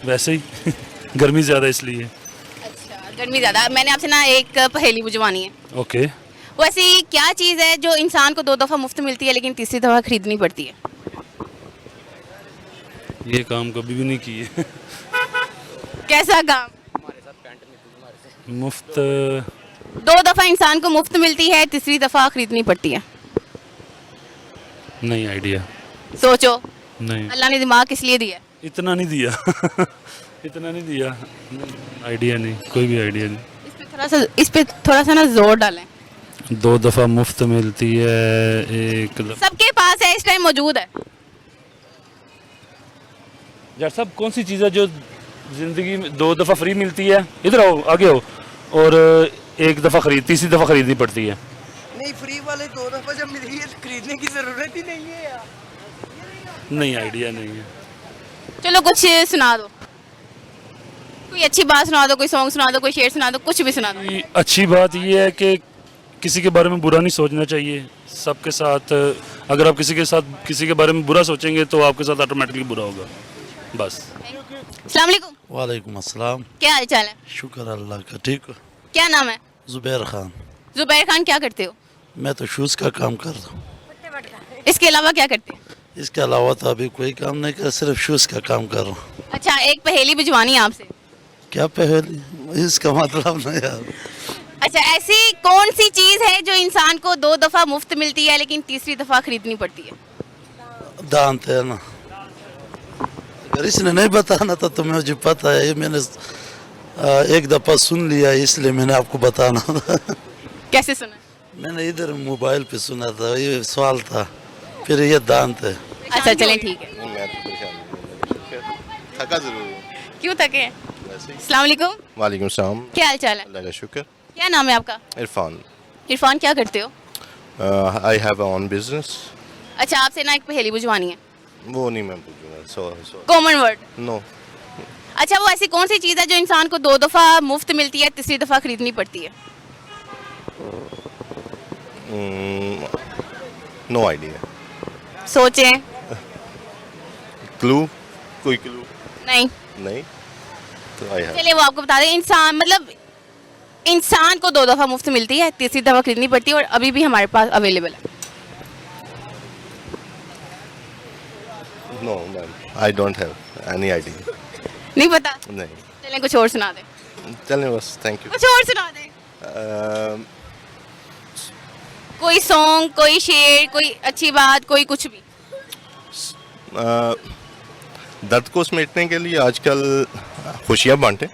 वैसे ही गर्मी ज़्यादा इसलिए। अच्छा, गर्मी ज़्यादा। मैंने आपसे ना एक पहेली बुझवानी है। ओके। वो ऐसी क्या चीज़ है जो इंसान को 2 दफ़ा मुफ्त मिलती है लेकिन तीसरी दफ़ा खरीदनी पड़ती है? ये काम कभी भी नहीं किए। कैसा काम? मुफ्त 2 दफ़ा इंसान को मुफ्त मिलती है, तीसरी दफ़ा खरीदनी पड़ती है। नहीं आइडिया। सोचो। नहीं, अल्लाह ने दिमाग किस लिए दिया? इतना नहीं दिया। इतना नहीं दिया। आइडिया नहीं, कोई भी आइडिया नहीं। इस पे थोड़ा सा ना जोर डालें। 2 दफ़ा मुफ्त मिलती है, एक सबके पास है, इस टाइम मौजूद है। यार साहब कौन सी चीज़ है जो ज़िंदगी में 2 दफ़ा फ्री मिलती है? इधर आओ, आगे आओ। और एक दफ़ा तीसरी दफ़ा खरीदनी पड़ती है। नहीं, फ्री वाले 2 दफ़ा जब मिल रही है तो खरीदने की ज़रूरत ही नहीं है यार। नहीं, आइडिया नहीं है। चलो कुछ सुना दो, कोई अच्छी बात सुना दो, कोई सॉन्ग सुना दो, कोई शेर सुना दो, कुछ भी सुना दो। अच्छी बात ये है कि किसी के बारे में बुरा नहीं सोचना चाहिए। सबके साथ अगर आप किसी के बारे में बुरा सोचेंगे तो आपके साथ ऑटोमेटिकली बुरा होगा, बस। अस्सलाम वालेकुम। वालेकुम अस्सलाम। क्या हाल चाल है? शुक्र अल्लाह का, ठीक हो? क्या नाम है? जुबैर खान। जुबैर खान, क्या करते हो? मैं तो शूज़ का काम कर रहा हूँ। इसके अलावा क्या करते हैं? इसके अलावा तो अभी कोई काम नहीं कर, सिर्फ शूज़ का काम कर रहा हूँ। अच्छा, एक पहेली भिजवानी है आपसे। क्या पहेली? इसका मतलब नहीं यार। अच्छा, ऐसी कौन सी चीज़ है जो इंसान को 2 दफ़ा मुफ्त मिलती है लेकिन तीसरी दफ़ा खरीदनी पड़ती है? दांत है ना। अगर इसने नहीं बताना था तो मुझे पता है, ये मैंने एक दफ़ा सुन लिया इसलिए मैंने आपको बताना था। कैसे सुना? मैंने इधर मोबाइल पे सुना था, ये सवाल था, फिर ये दांत है। अच्छा चलें, ठीक है। थका जरूर। क्यों थके? अस्सलाम वालेकुम। वालेकुम सलाम। क्या हाल चाल है? अल्लाह का शुक्र। क्या नाम है आपका? इरफान। इरफान, क्या करते हो? I have on business. अच्छा, आपसे ना एक पहेली बुझवानी है। वो नहीं मैं पूछूंगा, सॉरी। Common word. नो। अच्छा, वो ऐसी कौन सी चीज़ है जो इंसान को 2 दफ़ा मुफ्त मिलती है, तीसरी दफ़ा खरीदनी पड़ती है? No idea. सोचें। क्लू? कोई क्लू? नहीं। नहीं तो आई हैव। चलिए वो आपको बता दें। इंसान को 2 दफ़ा मुफ्त मिलती है, तीसरी दफ़ा खरीदनी पड़ती है और अभी भी हमारे पास अवेलेबल है। No ma'am, I don't have any idea. नहीं पता? नहीं। चलें कुछ और सुना दें। चलें बस, थैंक यू। कुछ और सुना दें। कोई सॉन्ग, कोई शेर, कोई अच्छी बात, कोई कुछ भी। दर्द को समेटने के लिए आजकल खुशियाँ बांटें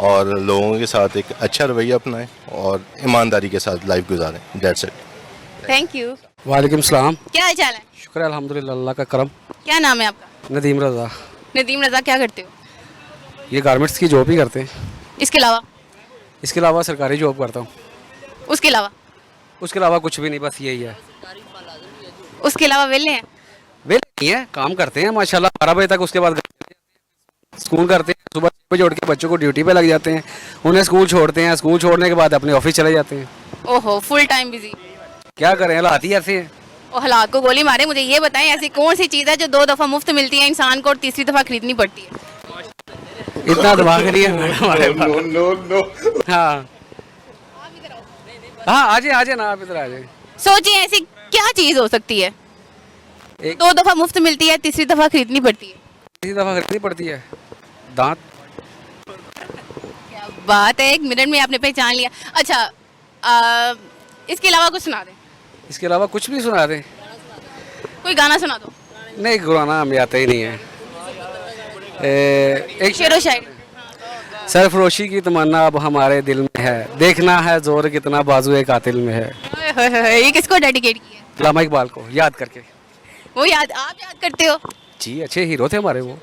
और लोगों के साथ एक अच्छा रवैया अपनाएं और ईमानदारी के साथ लाइफ गुजारें। That's it. Thank you. वालेकुम सलाम। क्या हाल चाल है? शुक्र है अल्हम्दुलिल्लाह, अल्लाह का करम। क्या नाम है आपका? नदीम रज़ा। नदीम रज़ा, क्या करते हो? ये गारमेंट्स की जॉब ही करते हैं। इसके अलावा? इसके अलावा सरकारी जॉब करता हूँ। उसके अलावा? उसके अलावा कुछ भी नहीं, बस यही है। उसके अलावा वेले हैं? वेले नहीं है, काम करते हैं माशाल्लाह 12 बजे तक। उसके बाद स्कूल करते हैं, सुबह 6 बजे उठ के बच्चों को ड्यूटी पे लग जाते हैं, उन्हें स्कूल छोड़ते हैं, स्कूल छोड़ने के बाद अपने ऑफिस चले जाते हैं। ओहो, फुल टाइम बिजी। क्या करें, हालात ही ऐसे हैं। और हालात को गोली मारे। मुझे ये बताएं, ऐसी कौन सी चीज़ है जो 2 दफ़ा मुफ्त मिलती है इंसान को और तीसरी दफ़ा खरीदनी पड़ती है? इतना दिमाग नहीं है हमारे पास। हाँ हाँ, आजे ना, आप इधर आ जाए। सोचिए, ऐसी क्या चीज़ हो सकती है 2 दफ़ा मुफ्त मिलती है, तीसरी दफ़ा खरीदनी पड़ती है? तीसरी दफ़ा खरीदनी पड़ती है? दांत। क्या बात है, 1 मिनट में आपने पहचान लिया। अच्छा, इसके अलावा कुछ सुना दें। इसके अलावा कुछ भी सुना दें? कोई गाना सुना दो। नहीं, गाना हमें आता ही नहीं है। एक शेरो शायरी। सरफरोशी की तमन्ना अब हमारे दिल में है, देखना है जोर कितना बाजुए कातिल में है। ये किसको डेडिकेट किया? अल्लामा इकबाल को याद करके। वो याद आप याद करते हो? जी, अच्छे हीरो थे हमारे वो।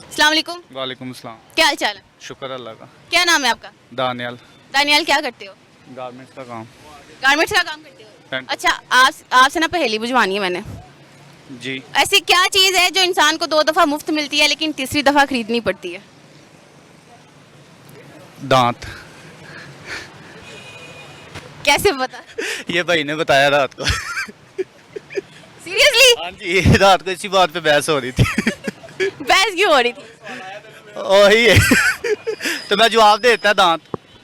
अस्सलाम वालेकुम। वालेकुम सलाम। क्या हाल चाल है? शुक्र अल्लाह का। क्या नाम है आपका? दानियाल। दानियाल, क्या करते हो? गारमेंट्स का काम। गारमेंट्स का काम करते हो? पेंट। अच्छा, आपसे ना पहेली बुझवानी है मैंने। जी। ऐसी क्या चीज़ है जो इंसान को 2 दफ़ा मुफ्त मिलती है लेकिन तीसरी दफ़ा खरीदनी पड़ती है? दांत। कैसे पता? ये भाई ने बताया रात को। सीरियसली? हाँ जी, रात को इसी बात पे बहस हो रही थी। बहस क्यों हो रही थी? वही है। तो मैं जवाब देता दांत।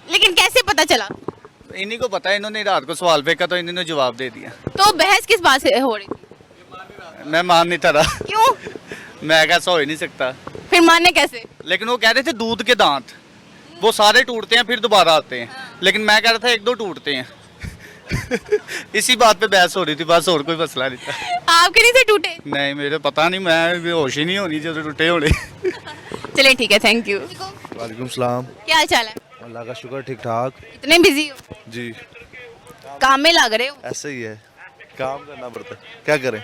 लेकिन कैसे पता चला? इन्हीं को पता है, इन्होंने रात को सवाल फेंका तो इन्होंने जवाब दे दिया। तो बहस किस बात से हो रही थी? मैं मान नहीं था रहा। क्यों? मैं कैसा हो ही नहीं सकता। फिर मानने कैसे? लेकिन वो कह रहे थे दूध के दांत, वो सारे टूटते हैं फिर दोबारा आते हैं। लेकिन मैं कह रहा था 1-2 टूटते हैं। इसी बात पे बहस हो रही थी, बस और कोई मसला नहीं था। आपके नहीं से टूटे? नहीं, मेरे पता नहीं, मैं होश ही नहीं होनी जब टूटे होने। चलिए ठीक है, थैंक यू। वालेकुम सलाम। क्या हाल चाल है? अल्लाह का शुक्र, ठीक ठाक। इतने बिजी हो? जी, काम में लग रहे हो? ऐसे ही है, काम करना पड़ता है, क्या करें।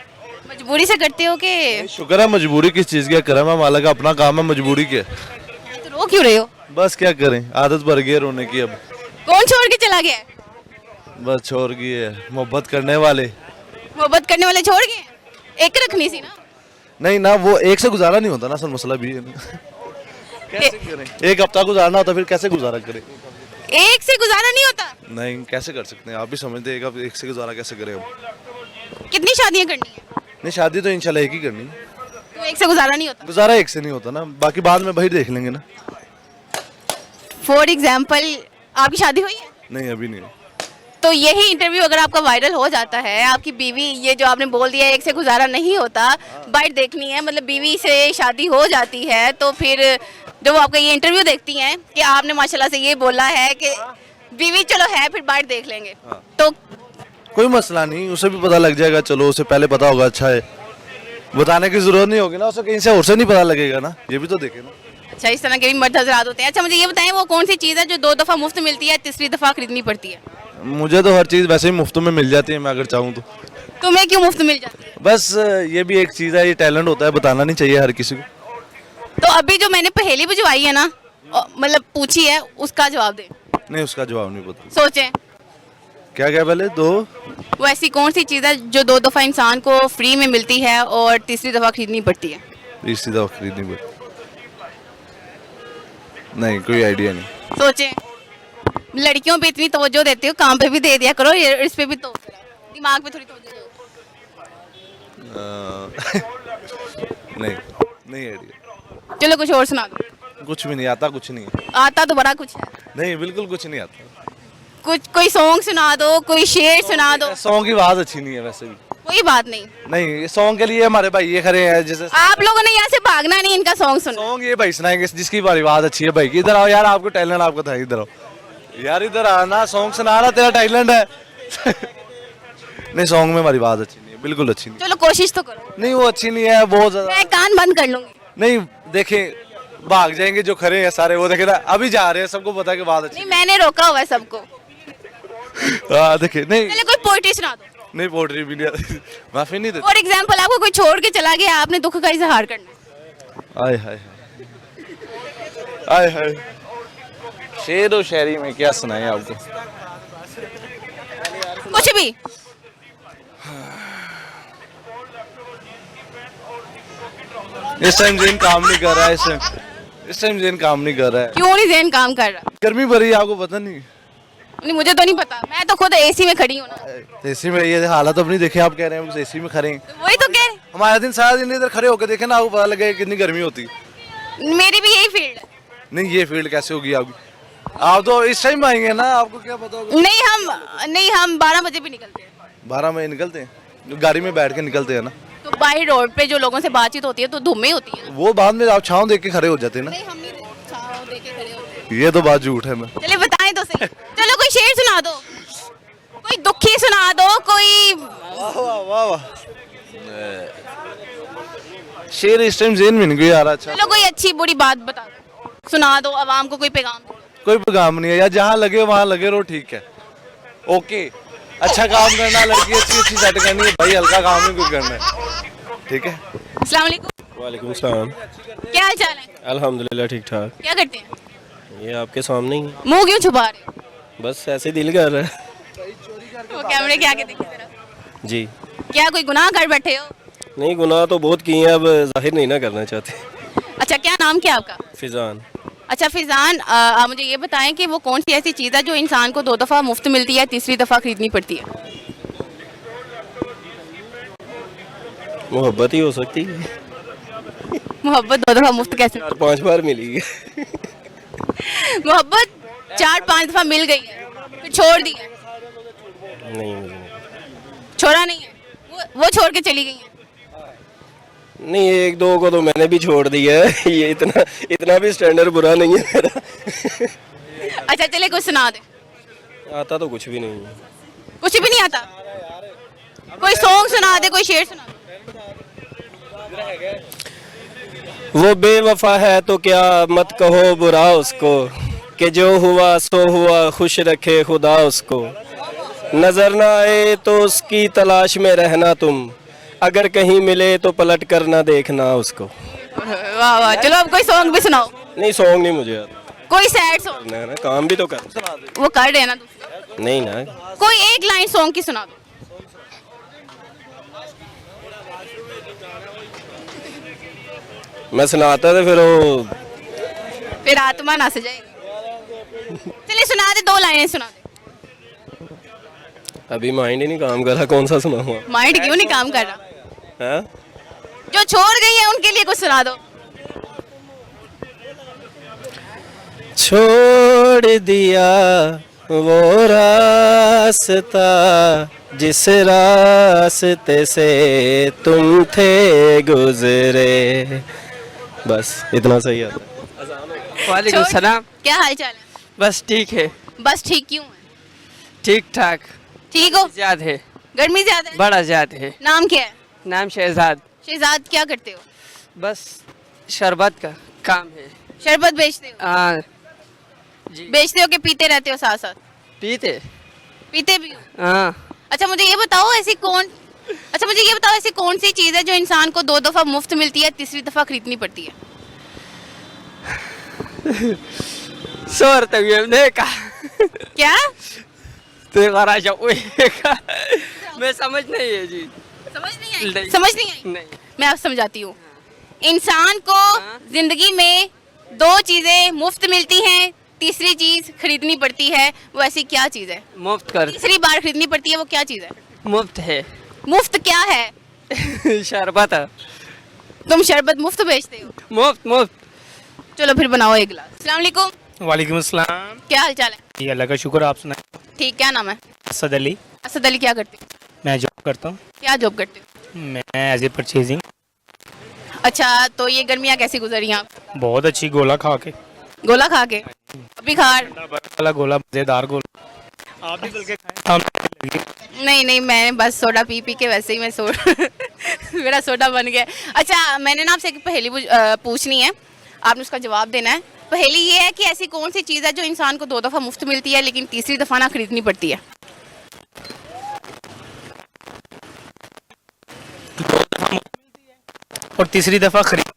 मजबूरी से करते हो कि? शुक्र है, मजबूरी किस चीज़ की है, करम है मालिक का, अपना काम है, मजबूरी की है। तो रो क्यों रहे हो? बस क्या करें, आदत भर गई है रोने की अब। कौन छोड़ के चला गया है? बस छोड़ गई है मोहब्बत करने वाले। मोहब्बत करने वाले छोड़ गए? एक रखनी सी ना। नहीं ना, वो एक से गुजारा नहीं होता ना, असल मसला भी है ना। कैसे करें, एक हफ्ता गुजारना होता फिर कैसे गुजारा करें। एक से गुजारा नहीं होता? नहीं, कैसे कर सकते हैं, आप भी समझते हैं, एक से गुजारा कैसे करें हम। कितनी शादियां करनी है? नहीं, शादी तो इंशाल्लाह एक ही करनी है। तो एक से गुजारा नहीं होता? गुजारा एक से नहीं होता ना, बाकी बाद में भाई देख लेंगे ना। फॉर एग्जाम्पल, आपकी शादी हुई है? नहीं, अभी नहीं। तो यही इंटरव्यू अगर आपका वायरल हो जाता है, आपकी बीवी, ये जो आपने बोल दिया एक से गुजारा नहीं होता, बाइट देखनी है, मतलब बीवी से शादी हो जाती है, तो फिर जब वो आपका ये इंटरव्यू देखती हैं कि आपने माशाल्लाह से ये बोला है कि बीवी चलो है, फिर बाइट देख लेंगे, तो कोई मसला नहीं, उसे भी पता लग जाएगा, चलो उसे पहले पता होगा, अच्छा है, बताने की जरूरत नहीं होगी ना, उसे कहीं से और से नहीं पता लगेगा ना, ये भी तो देखे ना। अच्छा, इस तरह के भी मर्द हजरात होते हैं। अच्छा, मुझे ये बताएं, वो कौन सी चीज़ है जो 2 दफ़ा मुफ्त मिलती है, तीसरी दफ़ा खरीदनी पड़ती है? मुझे तो हर चीज़ वैसे ही मुफ्त में मिल जाती है, मैं अगर चाहूँ तो। तुम्हें क्यों मुफ्त मिल जाती है? बस ये भी एक चीज़ है, ये टैलेंट होता है, बताना नहीं चाहिए हर किसी को। तो अभी जो मैंने पहेली बुझवाई है ना, मतलब पूछी है, उसका जवाब दे। नहीं, उसका जवाब नहीं पता। सोचें, क्या क्या पहले दो? वो ऐसी कौन सी चीज़ है जो 2 दफ़ा इंसान को फ्री में मिलती है और तीसरी दफ़ा खरीदनी पड़ती है? तीसरी दफा खरीदनी पड़ती, नहीं कोई आइडिया नहीं। सोचें, लड़कियों पे इतनी तवज्जो देते हो, काम पे भी दे दिया करो, इस पे भी तो दिमाग पे थोड़ी तवज्जो दो। नहीं, नहीं आइडिया। चलो कुछ और सुना दो। कुछ भी नहीं आता, कुछ नहीं है। आता तो बड़ा कुछ है। नहीं, बिल्कुल कुछ नहीं आता। कुछ कोई सॉन्ग सुना दो, कोई शेर सुना दो। सॉन्ग की आवाज अच्छी नहीं है वैसे भी। कोई बात नहीं। नहीं, सॉन्ग के लिए हमारे भाई ये खड़े हैं, जैसे आप लोगों ने यहाँ से भागना नहीं, इनका सॉन्ग सुनो। सॉन्ग ये भाई सुनाएंगे जिसकी आवाज अच्छी है। भाई की इधर आओ यार, आपको टैलेंट आपका था, इधर आओ यार, इधर आना, सॉन्ग सुना रहा, तेरा टैलेंट है। नहीं, सॉन्ग में हमारी आवाज अच्छी नहीं है, बिल्कुल अच्छी नहीं। चलो कोशिश तो करो। नहीं, वो अच्छी नहीं है, बहुत ज्यादा। मैं कान बंद कर लूंगी। नहीं, देखें भाग जाएंगे जो खड़े हैं सारे, वो देखे ना अभी जा रहे हैं, सबको पता है कि आवाज अच्छी। नहीं, मैंने रोका हुआ है सबको। हाँ देखे, नहीं चलो कोई पोएट्री सुना दो। नहीं, पोएट्री भी नहीं, माफी नहीं देती। फॉर एग्जाम्पल, आपको कोई छोड़ के चला गया, आपने दुख का इजहार करना। आय हाय आय हाय, शेर और शायरी में क्या सुनाए आपको? कुछ भी। इस टाइम जेन काम नहीं कर रहा है, इस टाइम जेन काम नहीं कर रहा है। क्यों नहीं ज़हन काम कर रहा? गर्मी भरी है, आपको पता नहीं? नहीं, मुझे तो नहीं पता, मैं तो खुद एसी में खड़ी हूँ ना। एसी में ये हालत अपनी देखे, आप कह रहे हैं एसी में खड़े हैं। वही तो कह रहे। हमारा दिन सारा दिन इधर खड़े होकर देखे ना, आपको पता लगे कितनी गर्मी होती। मेरी भी यही फील्ड है। नहीं, ये फील्ड कैसे होगी आपकी? आप तो इस टाइम आएंगे ना, आपको क्या पता होगा? नहीं, हम 12 बजे भी निकलते हैं। 12 बजे निकलते हैं, गाड़ी में बैठ के निकलते हैं ना। तो बाई रोड पे जो लोगों से बातचीत होती है तो धूम में होती है ना। वो बाद में आप छाँव देख के खड़े हो जाते हैं ना। नहीं, हम नहीं छाँव देख के खड़े होते हैं। ये तो बात झूठ है। मैं चलिए बताएं तो सही। चलो कोई शेर सुना दो, कोई दुखी सुना दो, कोई। वाह वाह वाह, शेर इस टाइम जेन में नहीं आ रहा। अच्छा, चलो कोई अच्छी बुरी बात बता दो, सुना दो, आवाम को कोई पैगाम दो। कोई पैगाम नहीं है यार, जहाँ लगे वहाँ लगे रहो, ठीक है, ओके। अच्छा काम करना, लड़की अच्छी अच्छी सेट करनी है भाई, हल्का काम नहीं कुछ करना है, ठीक है। अस्सलाम वालेकुम। वालेकुम सलाम। क्या हाल चाल है? अल्हम्दुलिल्लाह ठीक ठाक। क्या करते हैं? ये आपके सामने ही है। मुंह क्यों छुपा रहे हो? बस ऐसे दिल कर रहा है। वो कैमरे के आगे देखिए जरा। जी क्या कोई गुनाह कर बैठे हो? नहीं, गुनाह तो बहुत किए हैं, अब जाहिर नहीं ना करना चाहते। अच्छा, क्या नाम क्या आपका? फिजान। अच्छा फिजान, आप मुझे ये बताएं कि वो कौन सी ऐसी चीज़ है जो इंसान को 2 दफ़ा मुफ्त मिलती है, तीसरी दफ़ा खरीदनी पड़ती है? मोहब्बत ही हो सकती है। मोहब्बत 2 दफ़ा मुफ्त कैसे? 4-5 बार मिली है। मोहब्बत 4-5 दफ़ा मिल गई है फिर छोड़ दी है? नहीं मुझे नहीं। छोड़ा नहीं है, वो छोड़ के चली गई है। नहीं, 1-2 को तो मैंने भी छोड़ दिया है। ये इतना भी स्टैंडर्ड बुरा नहीं है मेरा। अच्छा चले कुछ सुना दे। आता तो कुछ भी नहीं है। कुछ भी नहीं आता? कोई सॉन्ग सुना दे, कोई शेर सुना दे। वो बेवफा है तो क्या मत कहो बुरा उसको, कि जो हुआ सो हुआ, खुश रखे खुदा उसको। नजर ना आए तो उसकी तलाश में रहना तुम, अगर कहीं मिले तो पलट कर ना देखना उसको। वाह वाह, चलो अब कोई सॉन्ग भी सुनाओ। नहीं, सॉन्ग नहीं मुझे आता। कोई सैड सॉन्ग। ना काम भी तो कर। वो कर रहे हैं ना दूसरे। नहीं ना। कोई एक लाइन सॉन्ग की सुना दो। मैं सुनाता था फिर फिर आत्मा ना सजाएगी। चलिए सुना दे, 2 लाइनें सुना दे। अभी माइंड ही नहीं काम कर रहा, कौन सा सुनाऊं? माइंड क्यों नहीं काम कर रहा? हाँ? जो छोड़ गई है उनके लिए कुछ सुना दो। छोड़ दिया वो रास्ता जिस रास्ते से तुम थे गुजरे। बस इतना सही आता है। वालेकुम सलाम। क्या हाल चाल है? बस ठीक है। बस ठीक क्यों है? ठीक ठाक। ठीक हो? ज्यादा है। गर्मी ज्यादा है? बड़ा ज्यादा है। नाम क्या है? नाम शहजाद। शहजाद, क्या करते हो? बस शरबत का काम है। शरबत बेचते हो? हाँ बेचते हो कि पीते रहते हो साथ साथ? पीते। पीते भी हो? हाँ। अच्छा मुझे ये बताओ ऐसी कौन सी चीज़ है जो इंसान को 2 दफ़ा मुफ्त मिलती है, तीसरी दफ़ा खरीदनी पड़ती है? सोर तक क्या? मैं समझ नहीं है जी। समझ नहीं आई? नहीं। मैं आप समझाती हूँ। इंसान को जिंदगी में 2 चीजें मुफ्त मिलती हैं, तीसरी चीज खरीदनी पड़ती है। वो ऐसी क्या चीज है? मुफ्त कर। तीसरी बार खरीदनी पड़ती है, वो क्या चीज है? मुफ्त है। मुफ्त क्या है? शरबत। तुम शरबत मुफ्त बेचते हो? मुफ्त। चलो फिर बनाओ एक गिलास। अस्सलाम वालेकुम। वालेकुम अस्सलाम। क्या हाल चाल है? जी अल्लाह का शुक्र, आप सुनाए? ठीक, क्या नाम है? असद अली। असद अली, क्या करते हो? मैं जॉब करता हूँ। क्या जॉब करते हो? मैं एज ए परचेजिंग। अच्छा, तो ये गर्मियाँ कैसी गुजरी आप? बहुत अच्छी, गोला खा के। गोला खा के? अभी खा? वाला गोला, मजेदार गोला। आप भी बल्कि खाएं। नहीं, मैं बस सोडा पी के वैसे ही मेरा सोडा बन गया। अच्छा, मैंने ना आपसे एक पहेली पूछनी है, आपने उसका जवाब देना है। पहेली ये है कि ऐसी कौन सी चीज़ है जो इंसान को 2 दफ़ा मुफ्त मिलती है लेकिन तीसरी दफ़ा ना खरीदनी पड़ती है? 2 दफ़ा मुफ्त मिलती है और तीसरी दफ़ा खरीद।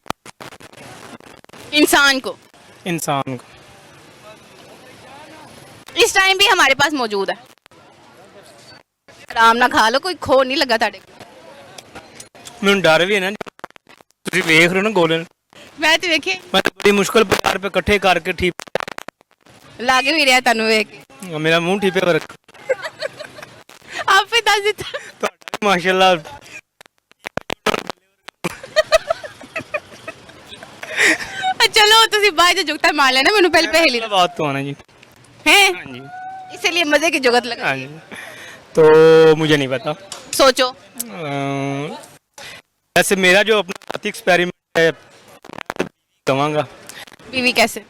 इंसान को। इस टाइम भी हमारे पास मौजूद है। आराम ना खा लो, कोई खो नहीं लगा ताड़े। मैं डर भी है ना, तुम देख रहे हो ना गोले। मैं तो देखे मैं तो बड़ी मुश्किल 50 रुपए इकट्ठे करके ठीक लागे भी रहा तनु वेख के। मेरा मुंह ठीपे पर रख। आप भी दस देता माशाल्लाह। चलो तुसी बाद जुगता मार लेना, मैंने पहले पहेली बात तो आना जी हैं। हाँ जी, इसलिए मजे की जुगत लगा। हाँ जी, तो मुझे नहीं पता। सोचो। वैसे मेरा जो अपना साथी एक्सपेरिमेंट है कहूँगा। बीवी कैसे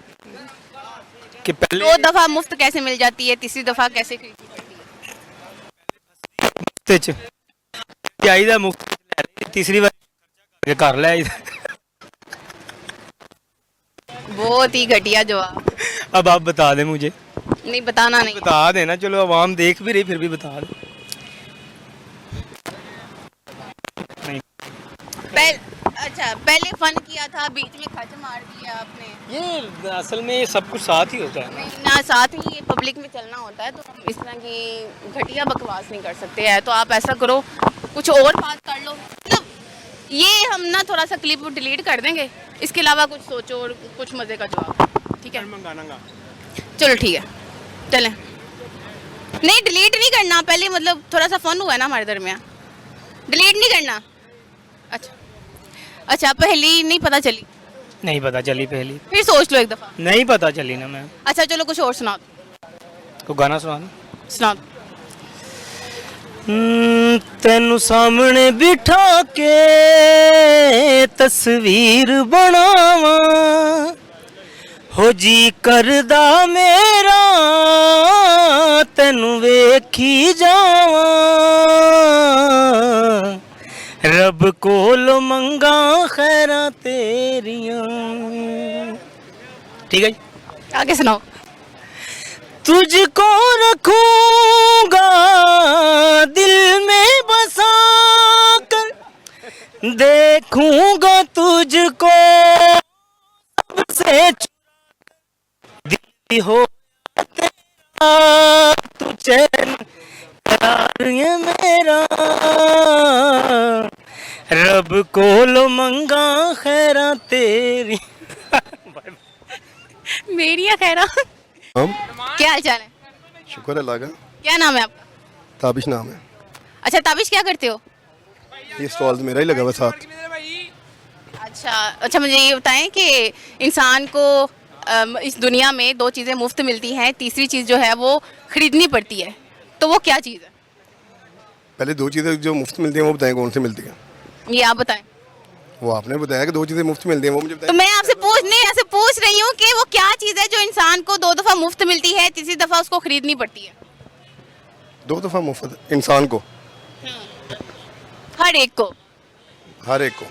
कि पहले 2 दफ़ा मुफ्त कैसे मिल जाती है, तीसरी दफ़ा कैसे खरीदनी पड़ती है? चाहिए मुफ्त, तीसरी बार कर ले। बहुत ही घटिया जवाब। अब आप बता दें मुझे। नहीं बताना नहीं। बता देना, चलो आवाम देख भी रही फिर भी बता दे। पहले फन किया था, बीच में खर्च मार दिया आपने। ये असल में ये सब कुछ साथ ही होता है। नहीं ना, साथ ही ये पब्लिक में चलना होता है, तो हम इस तरह की घटिया बकवास नहीं कर सकते हैं। तो आप ऐसा करो, कुछ और बात कर लो। मतलब ये हम ना थोड़ा सा क्लिप डिलीट कर देंगे, इसके अलावा कुछ सोचो और कुछ मज़े का जवाब, ठीक है? चलो ठीक है, चलें। नहीं डिलीट नहीं करना, पहले मतलब थोड़ा सा फन हुआ है ना हमारे दरमियान, डिलीट नहीं करना। अच्छा पहली नहीं पता चली? नहीं पता चली पहली। फिर सोच लो एक दफ़ा। नहीं पता चली ना मैम। अच्छा चलो कुछ और सुना दो। तो गाना सुना दो। सुना दो। तेनू सामने बिठा के तस्वीर बनावा, हो जी करदा मेरा तेनू वेखी जावा, रब कोल मंगा खैरा तेरियां। ठीक है जी, आगे सुनाओ। तुझको रखूंगा दिल में बसा कर, देखूंगा तुझको सबसे दिल हो तेरा, तू चैन करार ये मेरा, रब कोलो मंगा खैरा तेरी। मेरी या खैरा? क्या हाल चाल है? शुक्र अल्लाह का। क्या नाम है आपका? ताबिश नाम है। अच्छा ताबिश क्या करते हो? ये स्टॉल मेरा ही लगा हुआ साथ। अच्छा मुझे ये बताएं कि इंसान को इस दुनिया में दो चीज़ें मुफ्त मिलती हैं, तीसरी चीज़ जो है वो खरीदनी पड़ती है, तो वो क्या चीज़ है? पहले दो चीज़ें जो मुफ्त मिलती हैं वो बताएं कौन सी मिलती हैं? ये आप बताएं। वो आपने बताया कि दो चीज़ें मुफ्त मिलती हैं, वो मुझे बताएं। तो मैं आपसे पूछ रही हूँ कि वो क्या चीज़ है जो इंसान को 2 दफ़ा मुफ्त मिलती है, तीसरी दफ़ा उसको खरीदनी पड़ती है? 2 दफ़ा मुफ्त इंसान को? हर एक को? हर एक को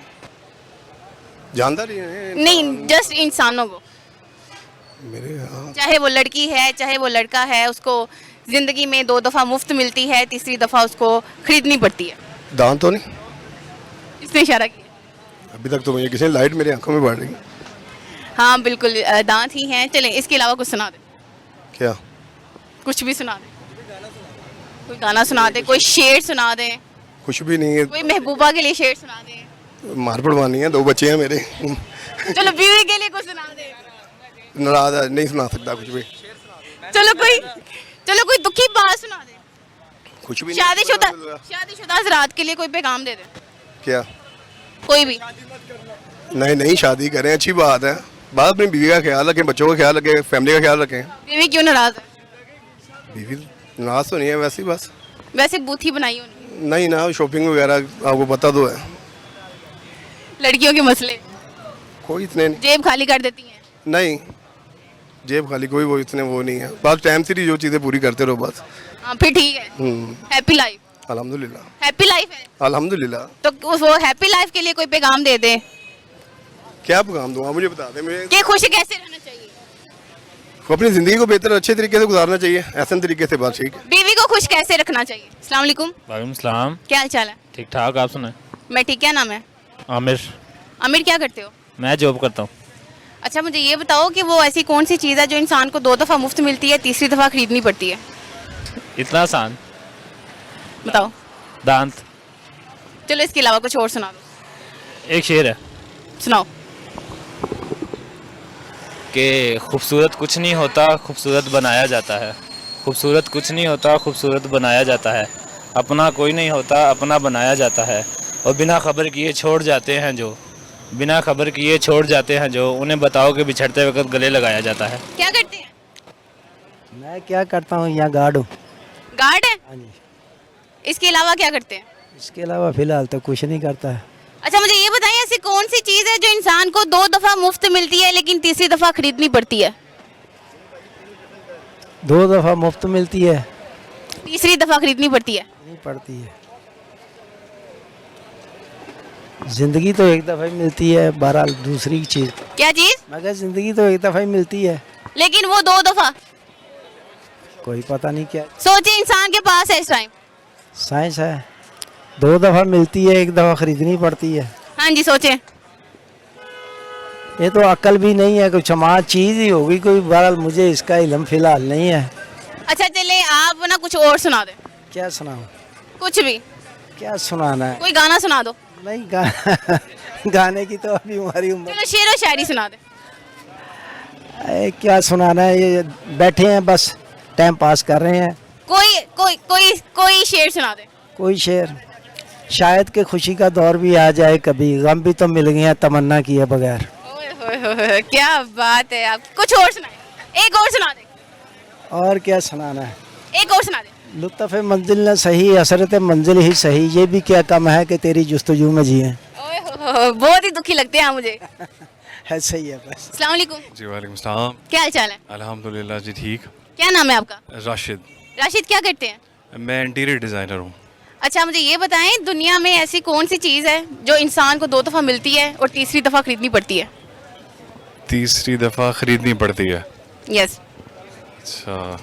जानदार ही है? नहीं, जस्ट इंसानों को। मेरे यहाँ चाहे वो लड़की है चाहे वो लड़का है, उसको जिंदगी में 2 दफ़ा मुफ्त मिलती है, तीसरी दफ़ा उसको खरीदनी पड़ती है। दांत तो नहीं? इसने इशारा किया। अभी तक तो मुझे किसी ने लाइट मेरी आंखों में बढ़ रही है। हाँ बिल्कुल दांत ही हैं। चलें इसके अलावा कुछ सुना दे। क्या? कुछ भी सुना दे, कोई गाना सुना दे, कोई शेर सुना दे। कुछ भी नहीं है। कोई महबूबा के लिए शेर सुना दे। मार पड़वानी है, 2 बच्चे हैं मेरे। चलो बीवी के लिए कुछ सुना दे। नाराज नहीं सुना सकता कुछ भी। चलो कोई दुखी बात सुना दे। कुछ भी शादीशुदा हज़रात के लिए कोई पैगाम दे दे। क्या? कोई भी नहीं शादी करें, अच्छी बात है। बाद अपनी बीवी का ख्याल रखें, बच्चों का ख्याल रखें, फैमिली का ख्याल रखें। बीवी क्यों नाराज है? बीवी नाराज तो नहीं है, वैसे ही बस वैसे बूथी बनाई होनी। नहीं ना, शॉपिंग वगैरह आपको पता तो है। लड़कियों के मसले कोई इतने नहीं। जेब खाली कर देती हैं? नहीं जेब खाली कोई वो इतने वो नहीं है, बस टाइम से ही जो चीज़ें पूरी करते रहो बस। हाँ फिर ठीक है। Happy life. अल्हम्दुलिल्लाह हैप्पी लाइफ है। अल्हम्दुलिल्लाह। तो वो हैप्पी लाइफ के लिए कोई पैगाम दे दे। क्या पैगाम दूँ आप मुझे बता दें। मुझे कि खुश कैसे रहना चाहिए, अपनी ज़िंदगी को बेहतर अच्छे तरीके से गुजारना चाहिए, ऐसे तरीके से बात। ठीक है। बीवी को खुश कैसे रखना चाहिए? अस्सलाम वालेकुम। वालेकुम सलाम। क्या हाल चाल है? ठीक ठाक, आप सुनाए? मैं ठीक। क्या नाम है? आमिर। आमिर क्या करते हो? मैं जॉब करता हूँ। अच्छा मुझे ये बताओ कि वो ऐसी कौन सी चीज़ है जो इंसान को 2 दफ़ा मुफ्त मिलती है, तीसरी दफ़ा खरीदनी पड़ती है? इतना आसान? बताओ। दांत। चलो इसके अलावा कुछ और सुना दो। एक शेर है, सुनाओ। कि खूबसूरत कुछ नहीं होता, खूबसूरत बनाया जाता है। खूबसूरत कुछ नहीं होता, खूबसूरत बनाया जाता है। अपना कोई नहीं होता, अपना बनाया जाता है। और बिना खबर किए छोड़ जाते हैं जो, बिना खबर किए छोड़ जाते हैं जो, उन्हें बताओ कि बिछड़ते वक्त गले लगाया जाता है। क्या करते हैं? मैं क्या करता हूँ, यहाँ गार्ड हूँ। गार्ड है? इसके अलावा क्या करते हैं? इसके अलावा फिलहाल तो कुछ नहीं करता है। अच्छा मुझे ये बताइए ऐसी कौन सी चीज़ है जो इंसान को 2 दफ़ा मुफ्त मिलती है लेकिन तीसरी दफ़ा खरीदनी पड़ती है? 2 दफ़ा मुफ्त मिलती है, तीसरी दफ़ा खरीदनी पड़ती है? नहीं पड़ती है। जिंदगी तो एक दफ़ा ही मिलती है, बहरहाल दूसरी चीज़। क्या चीज़? मगर जिंदगी तो एक दफ़ा ही मिलती है, लेकिन वो 2 दफ़ा। कोई पता नहीं क्या सोचे इंसान के पास है इस टाइम। साइंस है। 2 दफ़ा मिलती है, एक दफ़ा खरीदनी पड़ती है। हाँ जी सोचे। ये तो अक्ल भी नहीं है, कुछ हमारा चीज़ ही होगी कोई। बहरहाल मुझे इसका इल्म फिलहाल नहीं है। अच्छा चले आप ना कुछ और सुना दे। क्या सुनाऊं? कुछ भी। क्या सुनाना है? कोई गाना सुना दो। नहीं गाने की तो अभी हमारी उम्र। चलो शेर और शायरी सुना दे। क्या सुनाना है, ये बैठे हैं बस टाइम पास कर रहे हैं। कोई कोई कोई कोई शेर सुना दे। कोई शेर? शायद कि खुशी का दौर भी आ जाए कभी, गम भी तो मिल गया तमन्ना किए बगैर। ओए, क्या बात है। आप कुछ और सुनाए, एक और सुना दे। और क्या सुनाना है? एक और सुना दे। लुत्फ़ मंजिल न सही, असरत मंजिल ही सही, ये भी क्या कम है कि तेरी जुस्तजू में जिए। बहुत ही दुखी लगते हैं मुझे। ऐसा ही है बस। अस्सलाम वालेकुम। जी वालेकुम सलाम। क्या हाल चाल है? अल्हम्दुलिल्लाह जी ठीक। क्या नाम है आपका? राशिद। राशिद क्या करते हैं? मैं इंटीरियर डिज़ाइनर हूँ। अच्छा मुझे ये बताएं, दुनिया में ऐसी कौन सी चीज़ है जो इंसान को 2 दफ़ा मिलती है और तीसरी दफ़ा खरीदनी पड़ती है? तीसरी दफ़ा ख़रीदनी पड़ती है? यस। अच्छा,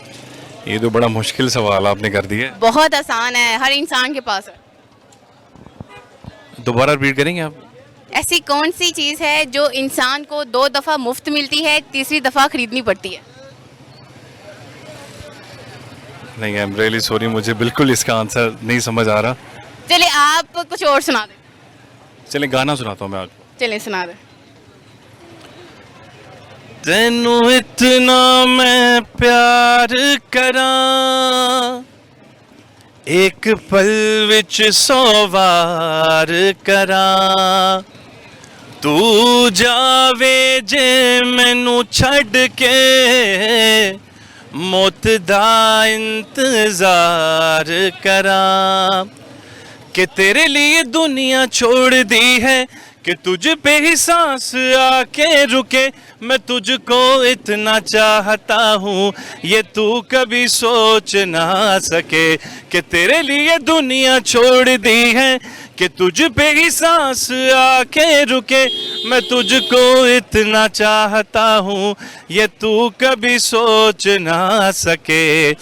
ये तो बड़ा मुश्किल सवाल आपने कर दिया। बहुत आसान है, हर इंसान के पास है। दोबारा रिपीट करेंगे आप? ऐसी कौन सी चीज़ है जो इंसान को 2 दफ़ा मुफ्त मिलती है, तीसरी दफ़ा खरीदनी पड़ती है? नहीं, आई एम रियली सॉरी, मुझे बिल्कुल इसका आंसर नहीं समझ आ रहा। चले आप कुछ और सुना दें। चले गाना सुनाता हूँ मैं आपको। चले सुना दें। तेनू इतना मैं प्यार करां, एक पल विच 100 वार करां, तू जावे जे मैनू छड़ के, मौत दा इंतजार करां, कि तेरे लिए दुनिया छोड़ दी है, कि तुझ पे ही सांस आके रुके, मैं तुझको इतना चाहता हूँ ये तू कभी सोच ना सके, कि तेरे लिए दुनिया छोड़ दी है, कि तुझ पे ही सांस आके रुके, मैं तुझको इतना चाहता हूँ ये तू कभी सोच ना सके,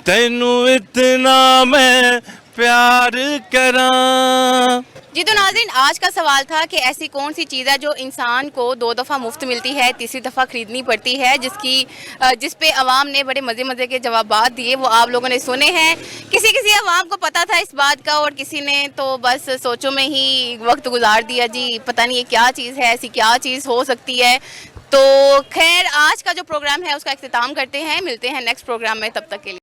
तेनू इतना मैं प्यार करां। जी तो नाज़रीन, आज का सवाल था कि ऐसी कौन सी चीज़ है जो इंसान को 2 दफ़ा मुफ्त मिलती है, तीसरी दफ़ा ख़रीदनी पड़ती है, जिस पे अवाम ने बड़े मज़े के जवाबात दिए, वो आप लोगों ने सुने हैं। किसी अवाम को पता था इस बात का और किसी ने तो बस सोचों में ही वक्त गुजार दिया। जी पता नहीं ये क्या चीज़ है, ऐसी क्या चीज़ हो सकती है। तो खैर आज का जो प्रोग्राम है उसका इख्तिताम करते हैं, मिलते हैं नेक्स्ट प्रोग्राम में, तब तक के लिए।